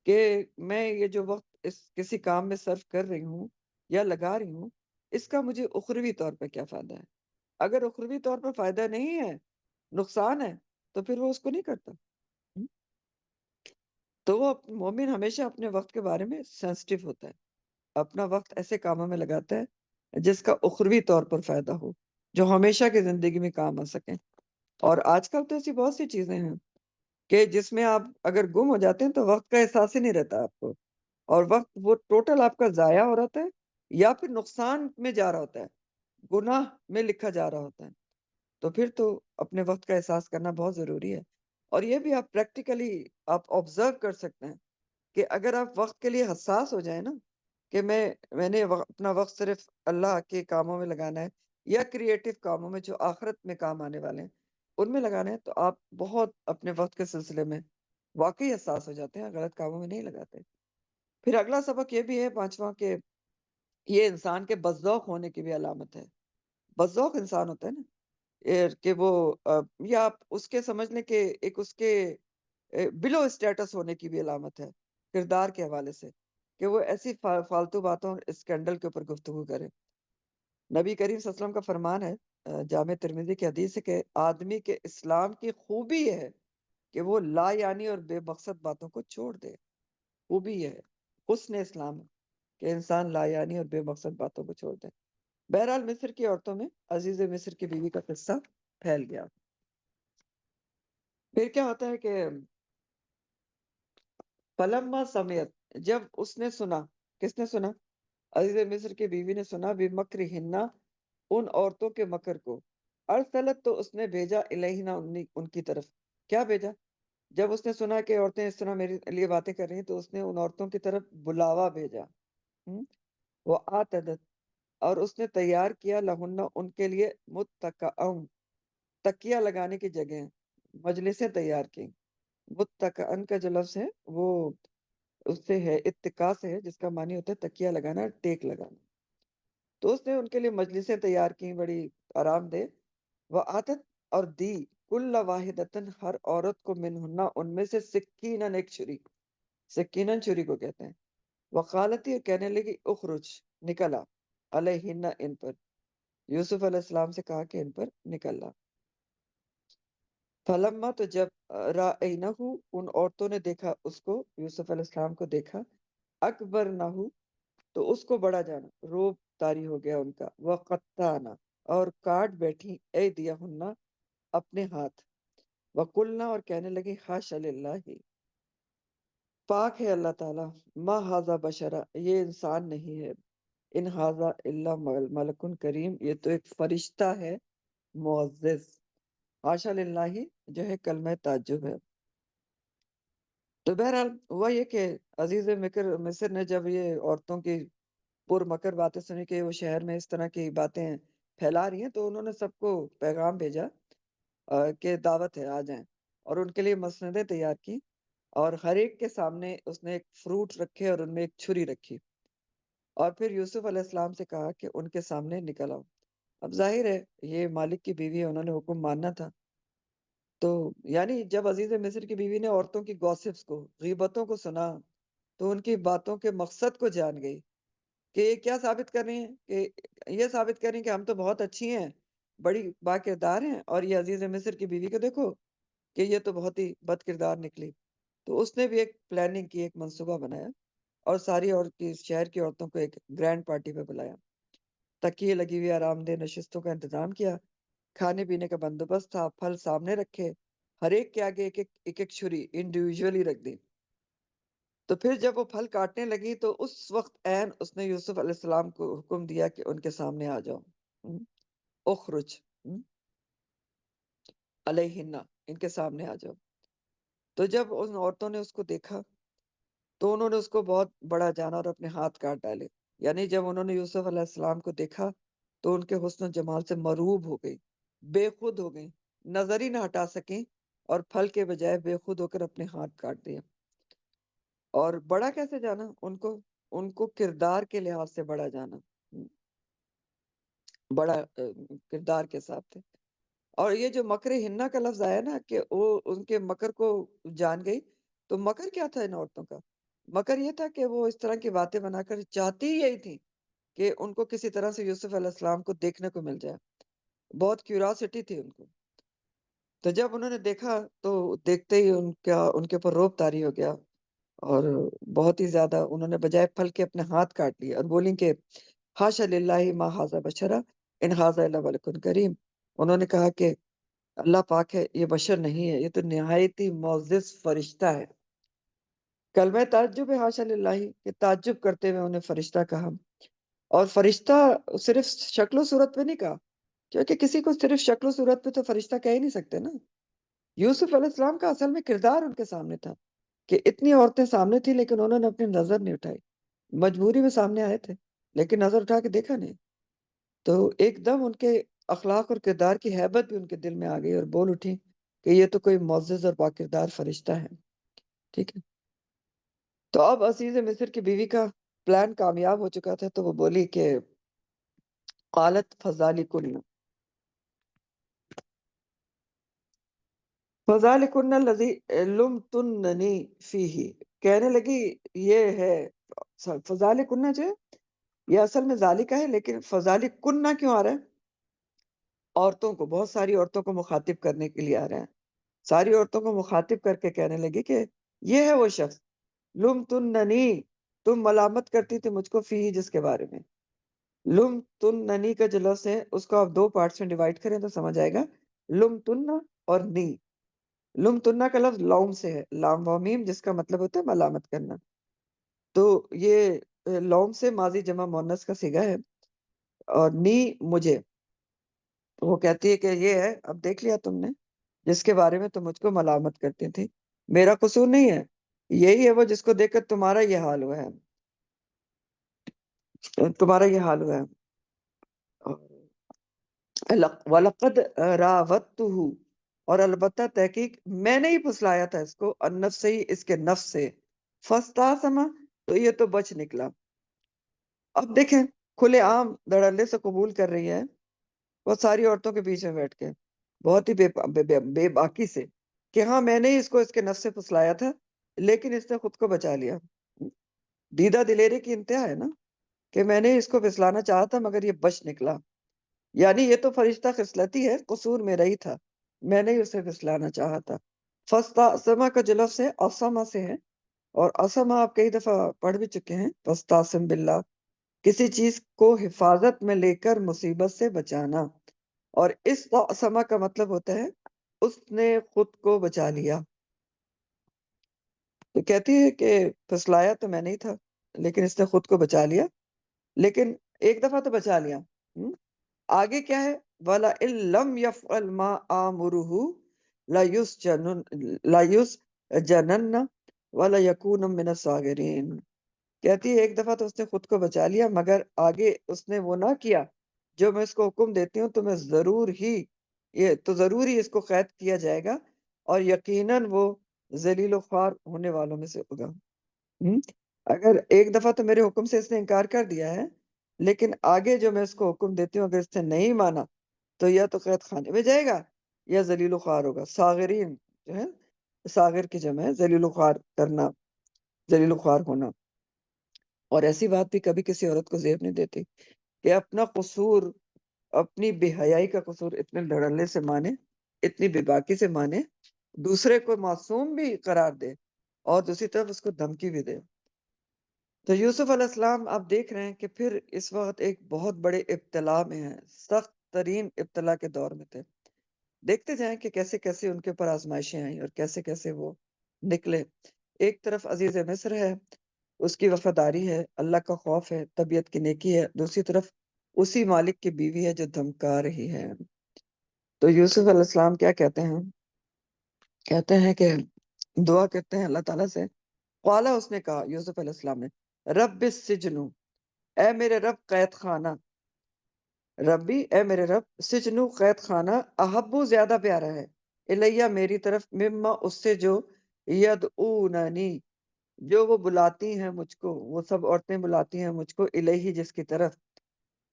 کہ میں یہ جو وقت اس کسی کام میں صرف کر رہی ہوں یا لگا رہی ہوں، اس کا مجھے اخروی طور پہ کیا فائدہ ہے؟ اگر اخروی طور پر فائدہ نہیں ہے، نقصان ہے، تو پھر وہ اس کو نہیں کرتا۔ تو وہ مومن ہمیشہ اپنے وقت کے بارے میں سینسٹیو ہوتا ہے، اپنا وقت ایسے کاموں میں لگاتا ہے جس کا اخروی طور پر فائدہ ہو، جو ہمیشہ کی زندگی میں کام آ سکیں۔ اور آج کل تو ایسی بہت سی چیزیں ہیں کہ جس میں آپ اگر گم ہو جاتے ہیں تو وقت کا احساس ہی نہیں رہتا آپ کو، اور وقت وہ ٹوٹل آپ کا ضائع ہو رہا ہے یا پھر نقصان میں جا رہا ہوتا ہے، گناہ میں لکھا جا رہا ہوتا ہے۔ تو پھر تو اپنے وقت کا احساس کرنا بہت ضروری ہے۔ اور یہ بھی آپ پریکٹیکلی آپ آبزرو کر سکتے ہیں کہ اگر آپ وقت کے لیے حساس ہو جائیں نا، کہ میں نے اپنا وقت صرف اللہ کے کاموں میں لگانا ہے یا کریٹو کاموں میں جو آخرت میں کام آنے والے ہیں ان میں لگانا ہے، تو آپ بہت اپنے وقت کے سلسلے میں واقعی حساس ہو جاتے ہیں، غلط کاموں میں نہیں لگاتے۔ پھر اگلا سبق یہ بھی ہے، پانچواں، کہ یہ انسان کے بذوق ہونے کی بھی علامت ہے۔ بذوق انسان ہوتا ہے نا، کہ وہ یا آپ اس کے سمجھ لیں کہ ایک اس کے بلو اسٹیٹس ہونے کی بھی علامت ہے کردار کے حوالے سے، کہ وہ ایسی فالتو باتوں اسکینڈل کے اوپر گفتگو کرے۔ نبی کریم صلی اللہ علیہ وسلم کا فرمان ہے، جامع ترمذی کی حدیث ہے، کہ آدمی کے اسلام کی خوبی یہ ہے کہ وہ لا یعنی اور بے مقصد باتوں کو چھوڑ دے۔ خوبی یہ ہے، حسن اسلام ہے کہ انسان لا یعنی اور بے مقصد باتوں کو چھوڑ دے۔ بہرحال مصر کی عورتوں میں عزیز مصر کی بیوی کا قصہ پھیل گیا۔ پھر کیا ہوتا ہے کہ فلما سمیت، جب اس نے سنا، کس نے سنا؟ عزیز مصر کی بیوی نے سنا، بمکرہن، ان عورتوں کے مکر کو، ارسلت، تو اس نے بھیجا، الیہنا، ان کی طرف۔ کیا بھیجا؟ جب اس نے سنا کہ عورتیں اس طرح میرے لیے باتیں کر رہی ہیں، تو اس نے ان عورتوں کی طرف بلاوا بھیجا۔ وہ آتدت، اور اس نے تیار کیا، لہن، ان کے لیے، متکئن، تکیہ لگانے کی جگہ، مجلسیں تیار کی۔ متکئن کا جو لفظ ہے وہ اس سے ہے، اتکا سے ہے، جس کا معنی ہوتا ہے تکیہ لگانا، ٹیک لگانا۔ تو اس نے ان کے لیے مجلسیں تیار کی بڑی آرام دہ۔ وہ آتت، اور دی، کل واحدتن، ہر عورت کو، منہن، ان میں سے، سکینن، ایک چھری، سکینن چھری کو کہتے ہیں۔ وقالتی، اور کہنے لگی، اخرج، نکلا، علیہن، ان پر، یوسف علیہ السلام سے کہا کہ ان پر نکلنا۔ فلما، تو جب رأینہ، ان عورتوں نے دیکھا اس کو، یوسف علیہ السلام کو دیکھا، اکبر نہ، تو اس کو بڑا جانا، روب طاری ہو گیا ان کا، وقطعنا، اور کاٹ بیٹھی، ایدیہن، اپنے ہاتھ، وقلنا، اور کہنے لگی، حاشا للہ، پاک ہے اللہ تعالیٰ، ما ھذا بشرا، یہ انسان نہیں ہے، ان ھذا الا ملک کریم، یہ تو ایک فرشتہ ہے معزز۔ حاشا للہ جو ہے کلمہ تعجب ہے۔ تو بہرحال ہوا یہ کہ عزیز مصر نے جب یہ عورتوں کی پر مکر باتیں سنی کہ وہ شہر میں اس طرح کی باتیں پھیلا رہی ہیں، تو انہوں نے سب کو پیغام بھیجا کہ دعوت ہے، آ جائیں، اور ان کے لیے مسندیں تیار کی، اور ہر ایک کے سامنے اس نے ایک فروٹ رکھے اور ان میں ایک چھری رکھی، اور پھر یوسف علیہ السلام سے کہا کہ ان کے سامنے نکل آؤ۔ اب ظاہر ہے یہ مالک کی بیوی ہے، انہوں نے حکم ماننا تھا۔ تو یعنی جب عزیز مصر کی بیوی نے عورتوں کی گوسپس کو، غیبتوں کو سنا، تو ان کی باتوں کے مقصد کو جان گئی، کہ یہ کیا ثابت کر رہی ہیں، کہ یہ ثابت کر رہی ہیں کہ ہم تو بہت اچھی ہیں، بڑی با کردار ہیں، اور یہ عزیز مصر کی بیوی کو دیکھو کہ یہ تو بہت ہی بد کردار نکلی۔ تو اس نے بھی ایک پلاننگ کی، ایک منصوبہ بنایا، اور ساری شہر کی عورتوں کو ایک گرینڈ پارٹی پہ بلایا، تکیے لگی ہوئی آرام دہ نشستوں کا انتظام کیا، کھانے پینے کا بندوبست تھا، پھل سامنے رکھے، ہر ایک کے آگے ایک ایک چھری انڈیویجولی رکھ دی۔ تو پھر جب وہ پھل کاٹنے لگی، تو اس وقت عین اس نے یوسف علیہ السلام کو حکم دیا کہ ان کے سامنے آ جاؤ، اخرج علیہن، ان کے سامنے آ جاؤ۔ تو جب ان عورتوں نے اس کو دیکھا، تو انہوں نے اس کو بہت بڑا جانا اور اپنے ہاتھ کاٹ ڈالے۔ یعنی جب انہوں نے یوسف علیہ السلام کو دیکھا، تو ان کے حسن و جمال سے مروب ہو گئی، بے خود ہو گئی، نظر ہی نہ ہٹا سکیں، اور پھل کے بجائے بے خود ہو کر اپنے ہاتھ کاٹ دیا۔ اور بڑا کیسے جانا ان کو کردار کے لحاظ سے بڑا جانا، بڑا کردار کے ساتھ تھے۔ اور یہ جو مکر ہنہ کا لفظ آیا نا، کہ وہ ان کے مکر کو جان گئی، تو مکر کیا تھا ان عورتوں کا؟ مکر یہ تھا کہ وہ اس طرح کی باتیں بنا کر چاہتی ہی یہی تھی کہ ان کو کسی طرح سے یوسف علیہ السلام کو دیکھنے کو مل جائے، بہت کیوریاسٹی تھی ان کو۔ تو جب انہوں نے دیکھا، تو دیکھتے ہی ان کے اوپر روب طاری ہو گیا، اور بہت ہی زیادہ انہوں نے بجائے پھل کے اپنے ہاتھ کاٹ لیے، اور بولی کہ حاشا للہ ما ھذا بشرا ان ھذا الا ملک کریم۔ انہوں نے کہا کہ اللہ پاک ہے، یہ بشر نہیں ہے، یہ تو نہایت ہی معزز فرشتہ ہے۔ کلمہ تعجب ہے، حاشا للہ، کہ تعجب کرتے ہوئے انہیں فرشتہ کہا۔ اور فرشتہ صرف شکل و صورت پہ نہیں کہا، کیونکہ کسی کو صرف شکل و صورت پہ تو فرشتہ کہہ ہی نہیں سکتے نا۔ یوسف علیہ السلام کا اصل میں کردار ان کے سامنے تھا، کہ اتنی عورتیں سامنے تھیں، لیکن انہوں نے اپنی نظر نہیں اٹھائی، مجبوری میں سامنے آئے تھے، لیکن نظر اٹھا کے دیکھا نہیں۔ تو ایک دم ان کے اخلاق اور کردار کی ہیبت بھی ان کے دل میں آ گئی، اور بول اٹھی کہ یہ تو کوئی معزز اور باکردار فرشتہ ہے۔ ٹھیک ہے، تو اب عزیز مصر کی بیوی کا پلان کامیاب ہو چکا تھا، تو وہ بولی کہ قالت فذالکن، فَذَلِكُنَّ الَّذِي لُمْتُنَّنِي فِيهِ، کہنے لگی یہ ہے فَذَلِكُنَّ جو ہے یہ اصل میں ذالکہ ہے، لیکن فَذَلِكُنَّ کیوں آ رہا ہے؟ عورتوں کو، بہت ساری عورتوں کو مخاطب کرنے کے لیے آ رہا ہے، ساری عورتوں کو مخاطب کر کے کہنے لگی کہ یہ ہے وہ شخص لُمْتُنَّنِي، تم ملامت کرتی تھی مجھ کو فی جس کے بارے میں. لم تن ننی کا جو لفظ ہے اس کو آپ دو پارٹس میں ڈیوائڈ کریں تو سمجھ آئے گا، لم تن اور نی. لم تنہ کا لفظ لوم سے ہے، لام و میم، جس کا مطلب ہوتا ہے ملامت کرنا. تو یہ لوم سے ماضی جمع مونس کا صیغہ ہے، اور نی مجھے، وہ کہتی ہے کہ یہ ہے، اب دیکھ لیا تم نے جس کے بارے میں تم مجھ کو ملامت کرتی تھی، میرا قصور نہیں ہے، یہی ہے وہ جس کو دیکھ کر تمہارا یہ حال ہوا ہے، تمہارا یہ حال ہوا ہے. وَلَقَدْ رَاوَدتُّهُ، اور البتہ تحقیق میں نے ہی پھسلایا تھا اس کو، النفس سے ہی، اس کے نفس سے، فَاسْتَعْصَمَ، تو یہ تو بچ نکلا. اب دیکھیں کھلے عام دھڑلے سے قبول کر رہی ہے بہت ساری عورتوں کے بیچ میں بیٹھ کے، بہت ہی بے باکی سے، کہ ہاں میں نے ہی اس کو اس کے نفس سے پھسلایا تھا، لیکن اس نے خود کو بچا لیا. دیدہ دلیری کی انتہا ہے نا، کہ میں نے اس کو پھسلانا چاہا تھا مگر یہ بچ نکلا. یعنی یہ تو فرشتہ خصلتی ہے، قصور میرا ہی تھا، میں نے ہی اسے پھسلانا چاہا تھا. فَاسْتَعْصَمَ کا جو لفظ ہے عصمہ سے ہے، اور عصمہ آپ کئی دفعہ پڑھ بھی چکے ہیں، فَاسْتَعْصِمْ بِاللَّهِ، کسی چیز کو حفاظت میں لے کر مصیبت سے بچانا. اور اس عصمہ کا مطلب ہوتا ہے اس نے خود کو بچا لیا. تو کہتی ہے کہ پھسلایا تو میں نہیں تھا، لیکن اس نے خود کو بچا لیا، لیکن ایک دفعہ تو بچا لیا. آگے کیا ہے؟ وَلَئِن لَّمْ يَفْعَلْ مَا آمُرُهُ لَيُسْجَنَنَّ وَلَيَكُونَ مِنَ الصَّاغِرِينَ. کہتی ہے ایک دفعہ تو اس نے خود کو بچا لیا، مگر آگے اس نے وہ نہ کیا جو میں اس کو حکم دیتی ہوں، تو میں ضرور ہی اس کو قید کیا جائے گا، اور یقیناً وہ ذلیل و خوار ہونے والوں میں سے ہوگا. اگر ایک دفعہ تو میرے حکم سے اس نے انکار کر دیا ہے، لیکن آگے جو میں اس کو حکم دیتی ہوں اگر اس نے نہیں مانا تو یا تو قید خانے میں جائے گا یا ذلیل و خوار ہوگا. صاغرین جو ہے، صاغر کی جمع ہے، ذلیل و خوار کرنا، ذلیل و خوار ہونا. اور ایسی بات بھی کبھی کسی عورت کو زیب نہیں دیتی کہ اپنا قصور، اپنی بے حیائی کا قصور اتنے دھڑلے سے مانے، اتنی بے باکی سے مانے، دوسرے کو معصوم بھی قرار دے، اور دوسری طرف اس کو دھمکی بھی دے. تو یوسف علیہ السلام آپ دیکھ رہے ہیں کہ پھر اس وقت ایک بہت بڑے ابتلا میں ہیں، سخت ترین ابتلا کے دور میں تھے. دیکھتے جائیں کہ کیسے کیسے ان کے اوپر آزمائشیں آئیں اور کیسے کیسے وہ نکلے. ایک طرف عزیز مصر ہے، اس کی وفاداری ہے، اللہ کا خوف ہے، طبیعت کی نیکی ہے، دوسری طرف اسی مالک کی بیوی ہے جو دھمکا رہی ہے. تو یوسف علیہ السلام کیا کہتے ہیں؟ کہتے ہیں کہ دعا کرتے ہیں اللہ تعالیٰ سے. قالا، اس نے کہا یوسف علیہ السلام نے، رب السجن، اے میرے رب قید خانہ، ربی اے میرے رب، سجنو قید خانہ، احبو زیادہ پیارا ہے، الیہ میری طرف، مما اس سے جو، یدعوننی جو وہ بلاتی ہیں مجھ کو، وہ سب عورتیں بلاتی ہیں مجھ کو، الیہ جس کی طرف،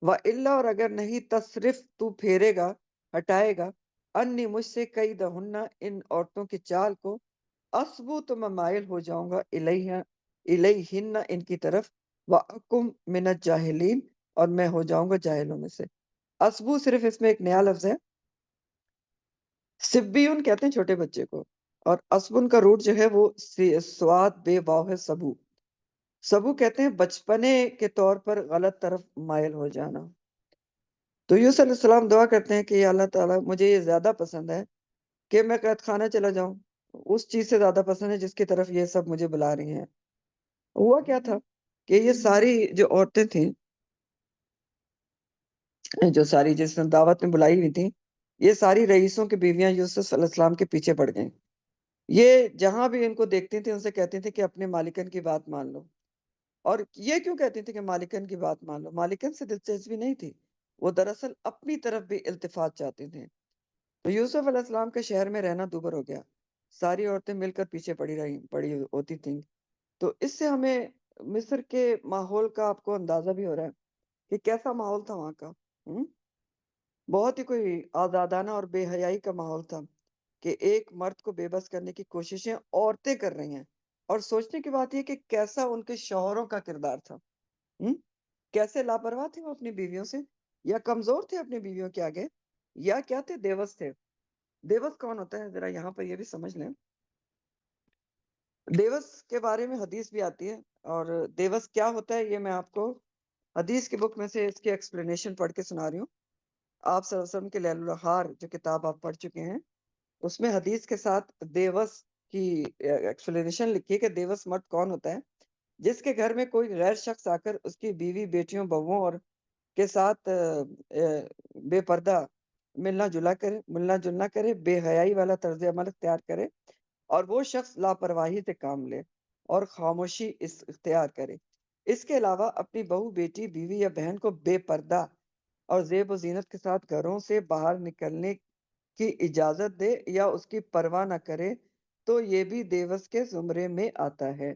وَإِلَّا اور اگر نہیں، تصرف تو پھیرے گا، ہٹائے گا، انی مجھ سے، کیدہن ان عورتوں کی چال کو، اسبو تو میں مائل ہو جاؤں گا، الیہن ان کی طرف، وَأَكُمْ مِنَ الجَّاهِلِينَ اور میں ہو جاؤں گا جاہلوں میں سے. اسبو صرف اس میں ایک نیا لفظ ہے، سبیون کہتے ہیں چھوٹے بچے کو، اور اسبن کا روٹ جو ہے وہ سواد بے واو ہے، سبو. سبو کہتے ہیں بچپنے کے طور پر غلط طرف مائل ہو جانا. تو یوسف علیہ السلام دعا کرتے ہیں کہ یا اللہ تعالیٰ مجھے یہ زیادہ پسند ہے کہ میں قید خانہ چلا جاؤں، اس چیز سے زیادہ پسند ہے جس کی طرف یہ سب مجھے بلا رہی ہیں. ہوا کیا تھا کہ یہ ساری جو عورتیں تھیں، جو ساری جس نے دعوت میں بلائی ہوئی تھیں، یہ ساری رئیسوں کی بیویاں یوسف علیہ السلام کے پیچھے پڑ گئیں. یہ جہاں بھی ان کو دیکھتی تھیں ان سے کہتی تھیں کہ اپنے مالکن کی بات مان لو. اور یہ کیوں کہتی تھی کہ مالکن کی بات مان لو؟ مالکن سے دلچسپی نہیں تھی، وہ دراصل اپنی طرف بھی التفات چاہتی تھیں. تو یوسف علیہ السلام کے شہر میں رہنا دوبر ہو گیا، ساری عورتیں مل کر پیچھے پڑی ہوتی تھیں. تو اس سے ہمیں مصر کے ماحول کا آپ کو اندازہ بھی ہو رہا ہے کہ کیسا ماحول تھا وہاں کا. بہت ہی کوئی آزادانہ اور بے حیائی کا ماحول تھا کہ ایک مرد کو بے بس کرنے کی کوششیں عورتیں کر رہی ہیں، اور سوچنے کی بات یہ کہ کیسا ان کے شوہروں کا کردار تھا۔ کیسے لاپرواہ تھے وہ اپنی بیویوں سے، یا کمزور تھے اپنی بیویوں کے آگے، یا کیا تھے؟ دیوس تھے۔ دیوس کون ہوتا ہے ذرا یہاں پر یہ بھی سمجھ لیں۔ دیوس کے بارے میں حدیث بھی آتی ہے، اور دیوس کیا ہوتا ہے یہ میں آپ کو حدیث کی بک میں سے اس کی ایکسپلینیشن پڑھ کے سنا رہی ہوں۔ آپ صلی اللہ علیہ وسلم کے لیل النہار جو کتاب آپ پڑھ چکے ہیں، اس میں حدیث کے ساتھ دیوس کی ایکسپلینیشن لکھی ہے کہ دیوس مرد کون ہوتا ہے؟ جس کے گھر میں کوئی غیر شخص آ کر اس کی بیوی، بیٹیوں، بہووں اور کے ساتھ بے پردہ ملنا جلنا کرے، بے حیائی والا طرز عمل اختیار کرے، اور وہ شخص لاپرواہی سے کام لے اور خاموشی اختیار کرے۔ اس کے علاوہ اپنی بہو، بیٹی، بیوی یا بہن کو بے پردہ اور زیب و زینت کے ساتھ گھروں سے باہر نکلنے کی اجازت دے یا اس کی پرواہ نہ کرے تو یہ بھی دیوس کے زمرے میں آتا ہے۔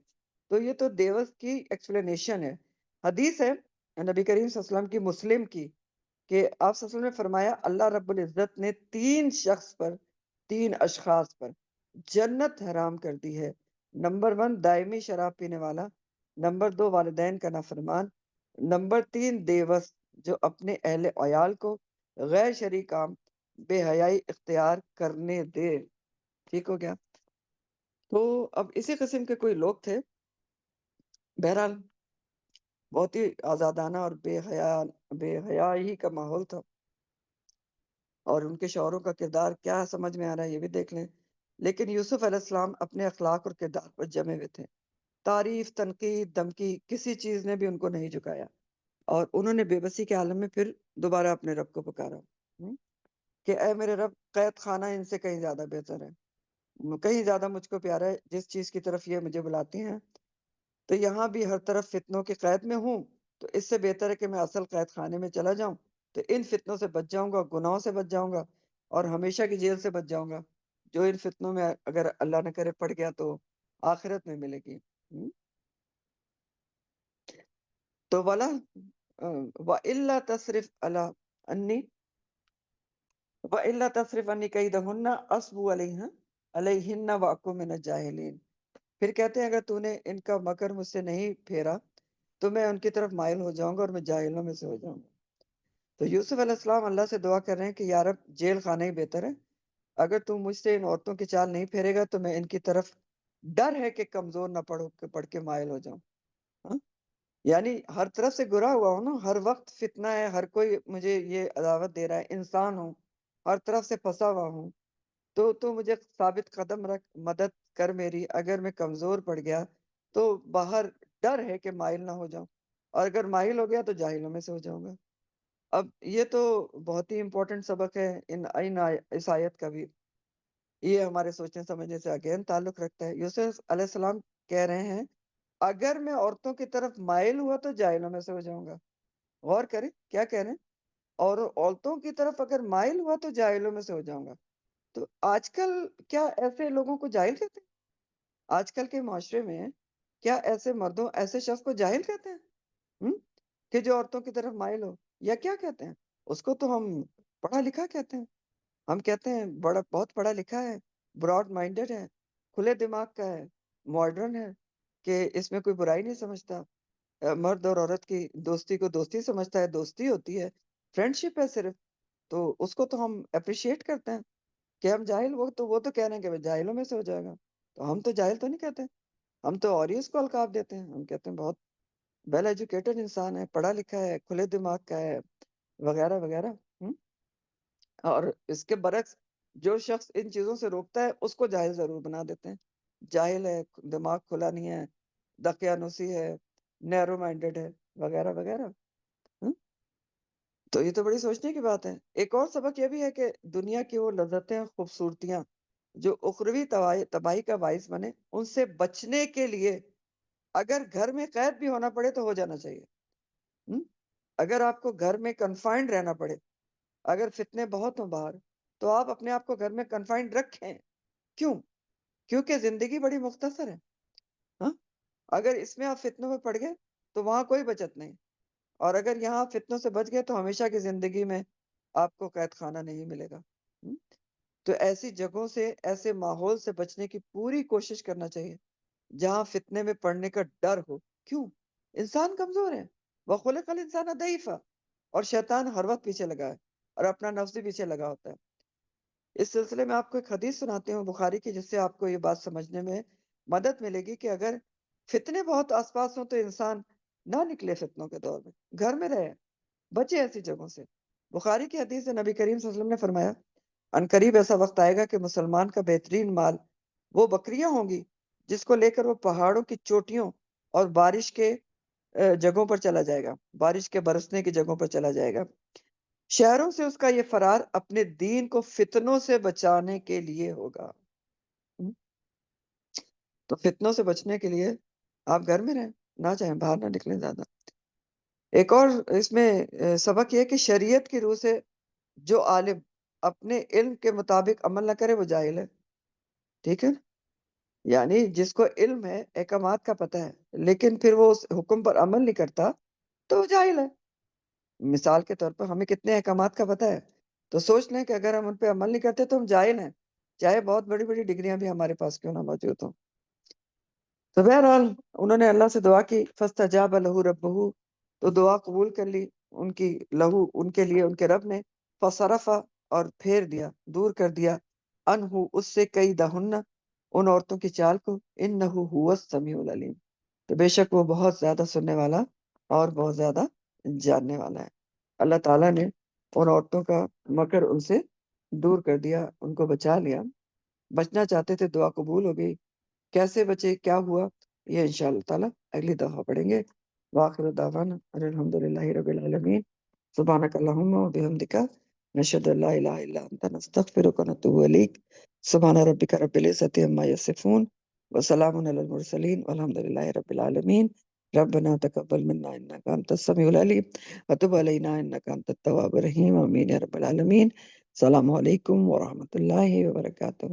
تو یہ تو دیوس کی ایکسپلینیشن ہے۔ حدیث ہے نبی کریم صلی اللہ علیہ وسلم کی، مسلم کی، کہ آپ صلی اللہ علیہ وسلم نے فرمایا اللہ رب العزت نے تین اشخاص پر جنت حرام کر دی ہے۔ نمبر 1 دائمی شراب پینے والا، نمبر 2 والدین کا نافرمان، نمبر 3 دیوس جو اپنے اہل عیال کو غیر شرعی کام، بے حیائی اختیار کرنے دے۔ ٹھیک ہو گیا؟ تو اب اسی قسم کے کوئی لوگ تھے، بہرحال بہت ہی آزادانہ اور بے حیائی کا ماحول تھا، اور ان کے شوہروں کا کردار کیا سمجھ میں آ رہا ہے یہ بھی دیکھ لیں۔ لیکن یوسف علیہ السلام اپنے اخلاق اور کردار پر جمے ہوئے تھے۔ تعریف، تنقید، دھمکی، کسی چیز نے بھی ان کو نہیں جھکایا، اور انہوں نے بے بسی کے عالم میں پھر دوبارہ اپنے رب کو پکارا کہ اے میرے رب، قید خانہ ان سے کہیں زیادہ بہتر ہے، کہیں زیادہ مجھ کو پیارا ہے جس چیز کی طرف یہ مجھے بلاتی ہیں۔ تو یہاں بھی ہر طرف فتنوں کی قید میں ہوں، تو اس سے بہتر ہے کہ میں اصل قید خانے میں چلا جاؤں، تو ان فتنوں سے بچ جاؤں گا، گناہوں سے بچ جاؤں گا، اور ہمیشہ کی جیل سے بچ جاؤں گا، جو ان فتنوں میں اگر اللہ نہ کرے پڑ گیا تو آخرت میں ملے گی۔ تو والا وَإِلَّا تَصْرِفْ عَنِّي وَإِلَّا تَصْرِفْ عَنِّي كَيْدَهُنَّ أَصْبُ عَلَيْهِنَّ وَأَكُن مِّنَ الجَّاهِلِينَ۔ پھر کہتے ہیں اگر تو نے ان کا مکر مجھ سے نہیں پھیرا تو میں ان کی طرف مائل ہو جاؤں گا اور میں جاہلوں میں سے ہو جاؤں گا۔ تو یوسف علیہ السلام اللہ سے دعا کر رہے ہیں کہ یا رب، جیل خانہ ہی بہتر ہے، اگر تو مجھ سے ان عورتوں کی چال نہیں پھیرے گا تو میں ان کی طرف ڈر ہے کہ کمزور نہ پڑھ کے مائل ہو جاؤں۔ ہاں؟ یعنی ہر طرف سے گرا ہوا ہوں نا، ہر وقت فتنہ ہے، ہر کوئی مجھے یہ عداوت دے رہا ہے، انسان ہوں، ہر طرف سے پھنسا ہوا ہوں، تو مجھے ثابت قدم رکھ، مدد کر میری، اگر میں کمزور پڑ گیا تو باہر ڈر ہے کہ مائل نہ ہو جاؤں، اور اگر مائل ہو گیا تو جاہلوں میں سے ہو جاؤں گا۔ اب یہ تو بہت ہی امپورٹنٹ سبق ہے اس آیت کا بھی، یہ ہمارے سوچنے سمجھنے سے اگین تعلق رکھتا ہے۔ یوسف علیہ السلام کہہ رہے ہیں اگر میں عورتوں کی طرف مائل ہوا تو جاہلوں میں سے ہو جاؤں گا۔ غور کریں کیا کہہ رہے ہیں، اور عورتوں کی طرف اگر مائل ہوا تو جاہلوں میں سے ہو جاؤں گا۔ تو آج کل کیا ایسے لوگوں کو جاہل کہتے ہیں؟ آج کل کے معاشرے میں کیا ایسے مردوں، ایسے شخص کو جاہل کہتے ہیں کہ جو عورتوں کی طرف مائل ہو؟ یا کیا کہتے ہیں اس کو؟ تو ہم پڑھا لکھا کہتے ہیں، ہم کہتے ہیں بہت پڑھا لکھا ہے، براڈ مائنڈڈ ہے، کھلے دماغ کا ہے، ماڈرن ہے، کہ اس میں کوئی برائی نہیں سمجھتا، مرد اور عورت کی دوستی کو دوستی سمجھتا ہے، دوستی ہوتی ہے، فرینڈشپ ہے صرف، تو اس کو تو ہم اپریشیٹ کرتے ہیں۔ کہ ہم جاہل، وہ تو کہہ رہے ہیں کہ جاہلوں میں سے ہو جائے گا، تو ہم تو جاہل تو نہیں کہتے، ہم تو اور ہی اس کو القاب دیتے ہیں، ہم کہتے ہیں بہت ویل ایجوکیٹڈ انسان ہے، پڑھا لکھا ہے، کھلے دماغ کا ہے، وغیرہ وغیرہ۔ اور اس کے برعکس جو شخص ان چیزوں سے روکتا ہے اس کو جاہل ضرور بنا دیتے ہیں، جاہل ہے، دماغ کھلا نہیں ہے، دقیانوسی ہے، نیرو مائنڈڈ ہے، وغیرہ وغیرہ۔ تو یہ تو بڑی سوچنے کی بات ہے۔ ایک اور سبق یہ بھی ہے کہ دنیا کی وہ لذتیں، خوبصورتیاں جو اخروی تباہی کا باعث بنے، ان سے بچنے کے لیے اگر گھر میں قید بھی ہونا پڑے تو ہو جانا چاہیے۔ اگر آپ کو گھر میں کنفائنڈ رہنا پڑے، اگر فتنے بہت ہوں باہر، تو آپ اپنے آپ کو گھر میں کنفائنڈ رکھیں۔ کیوں؟ کیونکہ زندگی بڑی مختصر ہے۔ ہاں؟ اگر اس میں آپ فتنوں میں پڑ گئے تو وہاں کوئی بچت نہیں، اور اگر یہاں فتنوں سے بچ گئے تو ہمیشہ کی زندگی میں آپ کو قید خانہ نہیں ملے گا۔ تو ایسی جگہوں سے، ایسے ماحول سے بچنے کی پوری کوشش کرنا چاہیے جہاں فتنے میں پڑنے کا ڈر ہو۔ کیوں؟ انسان کمزور ہے، وَخُلِقَ الْإِنسَانُ ضَعِيفًا، اور شیطان ہر وقت پیچھے لگا ہے، اور اپنا نفس بھی پیچھے لگا ہوتا ہے۔ اس سلسلے میں آپ کو ایک حدیث سناتی ہوں بخاری کی، جس سے آپ کو یہ بات سمجھنے میں مدد ملے گی کہ اگر فتنے بہت آس پاس ہوں تو انسان نہ نکلے فتنوں کے دور میں، گھر میں رہے، بچے ایسی جگہوں سے۔ بخاری کی حدیث سے نبی کریم صلی اللہ علیہ وسلم نے فرمایا، ان قریب ایسا وقت آئے گا کہ مسلمان کا بہترین مال وہ بکریاں ہوں گی جس کو لے کر وہ پہاڑوں کی چوٹیوں اور بارش کے جگہوں پر چلا جائے گا، بارش کے برسنے کی جگہوں پر چلا جائے گا۔ شہروں سے اس کا یہ فرار اپنے دین کو فتنوں سے بچانے کے لیے ہوگا۔ ہم؟ تو فتنوں سے بچنے کے لیے آپ گھر میں رہیں، نہ چاہیں باہر نہ نکلیں زیادہ۔ ایک اور اس میں سبق یہ کہ شریعت کی روح سے جو عالم اپنے علم کے مطابق عمل نہ کرے وہ جاہل ہے، ٹھیک ہے؟ یعنی جس کو علم ہے، احکامات کا پتہ ہے، لیکن پھر وہ اس حکم پر عمل نہیں کرتا تو وہ جاہل ہے۔ مثال کے طور پر ہمیں کتنے احکامات کا پتہ ہے، تو سوچ لیں کہ اگر ہم ان پہ عمل نہیں کرتے تو ہم جاہل ہیں، چاہے بہت بڑی بڑی ڈگریاں بھی ہمارے پاس کیوں نہ موجود ہوں۔ تو بہرحال انہوں نے اللہ سے دعا کی، فاستجاب لہ ربہ، تو دعا قبول کر لی ان کی، لہو ان کے لیے ان کے رب نے، فصرف، اور پھیر دیا، دور کر دیا، انہو اس سے کئی دہن، ان عورتوں کی چال کو، انہو هو السمیع العلیم، تو بے شک وہ بہت زیادہ سننے والا اور بہت زیادہ جاننے والا ہے۔ اللہ تعالیٰ نے ان عورتوں کا مکر ان سے دور کر دیا، ان کو بچا لیا۔ بچنا چاہتے تھے، دعا قبول ہو گئی۔ کیسے بچے، کیا ہوا، یہ انشاءاللہ تعالیٰ اگلی دفعہ پڑھیں گے۔ وآخر دعوانا ان الحمدللہ رب العالمین، سبحانک اللہم و بحمدک، نشہد ان لا الہ الا انت، نستغفرک و نتوب الیک۔ سبحان ربک رب العزت عما یصفون، وسلام علی المرسلین، والحمدللہ رب العالمین۔ ربنا تقبل منا انک انت السمیع العلیم، وتب علینا انک انت التواب الرحیم، آمین یا رب العالمین۔ السلام علیکم ورحمۃ اللہ وبرکاتہ۔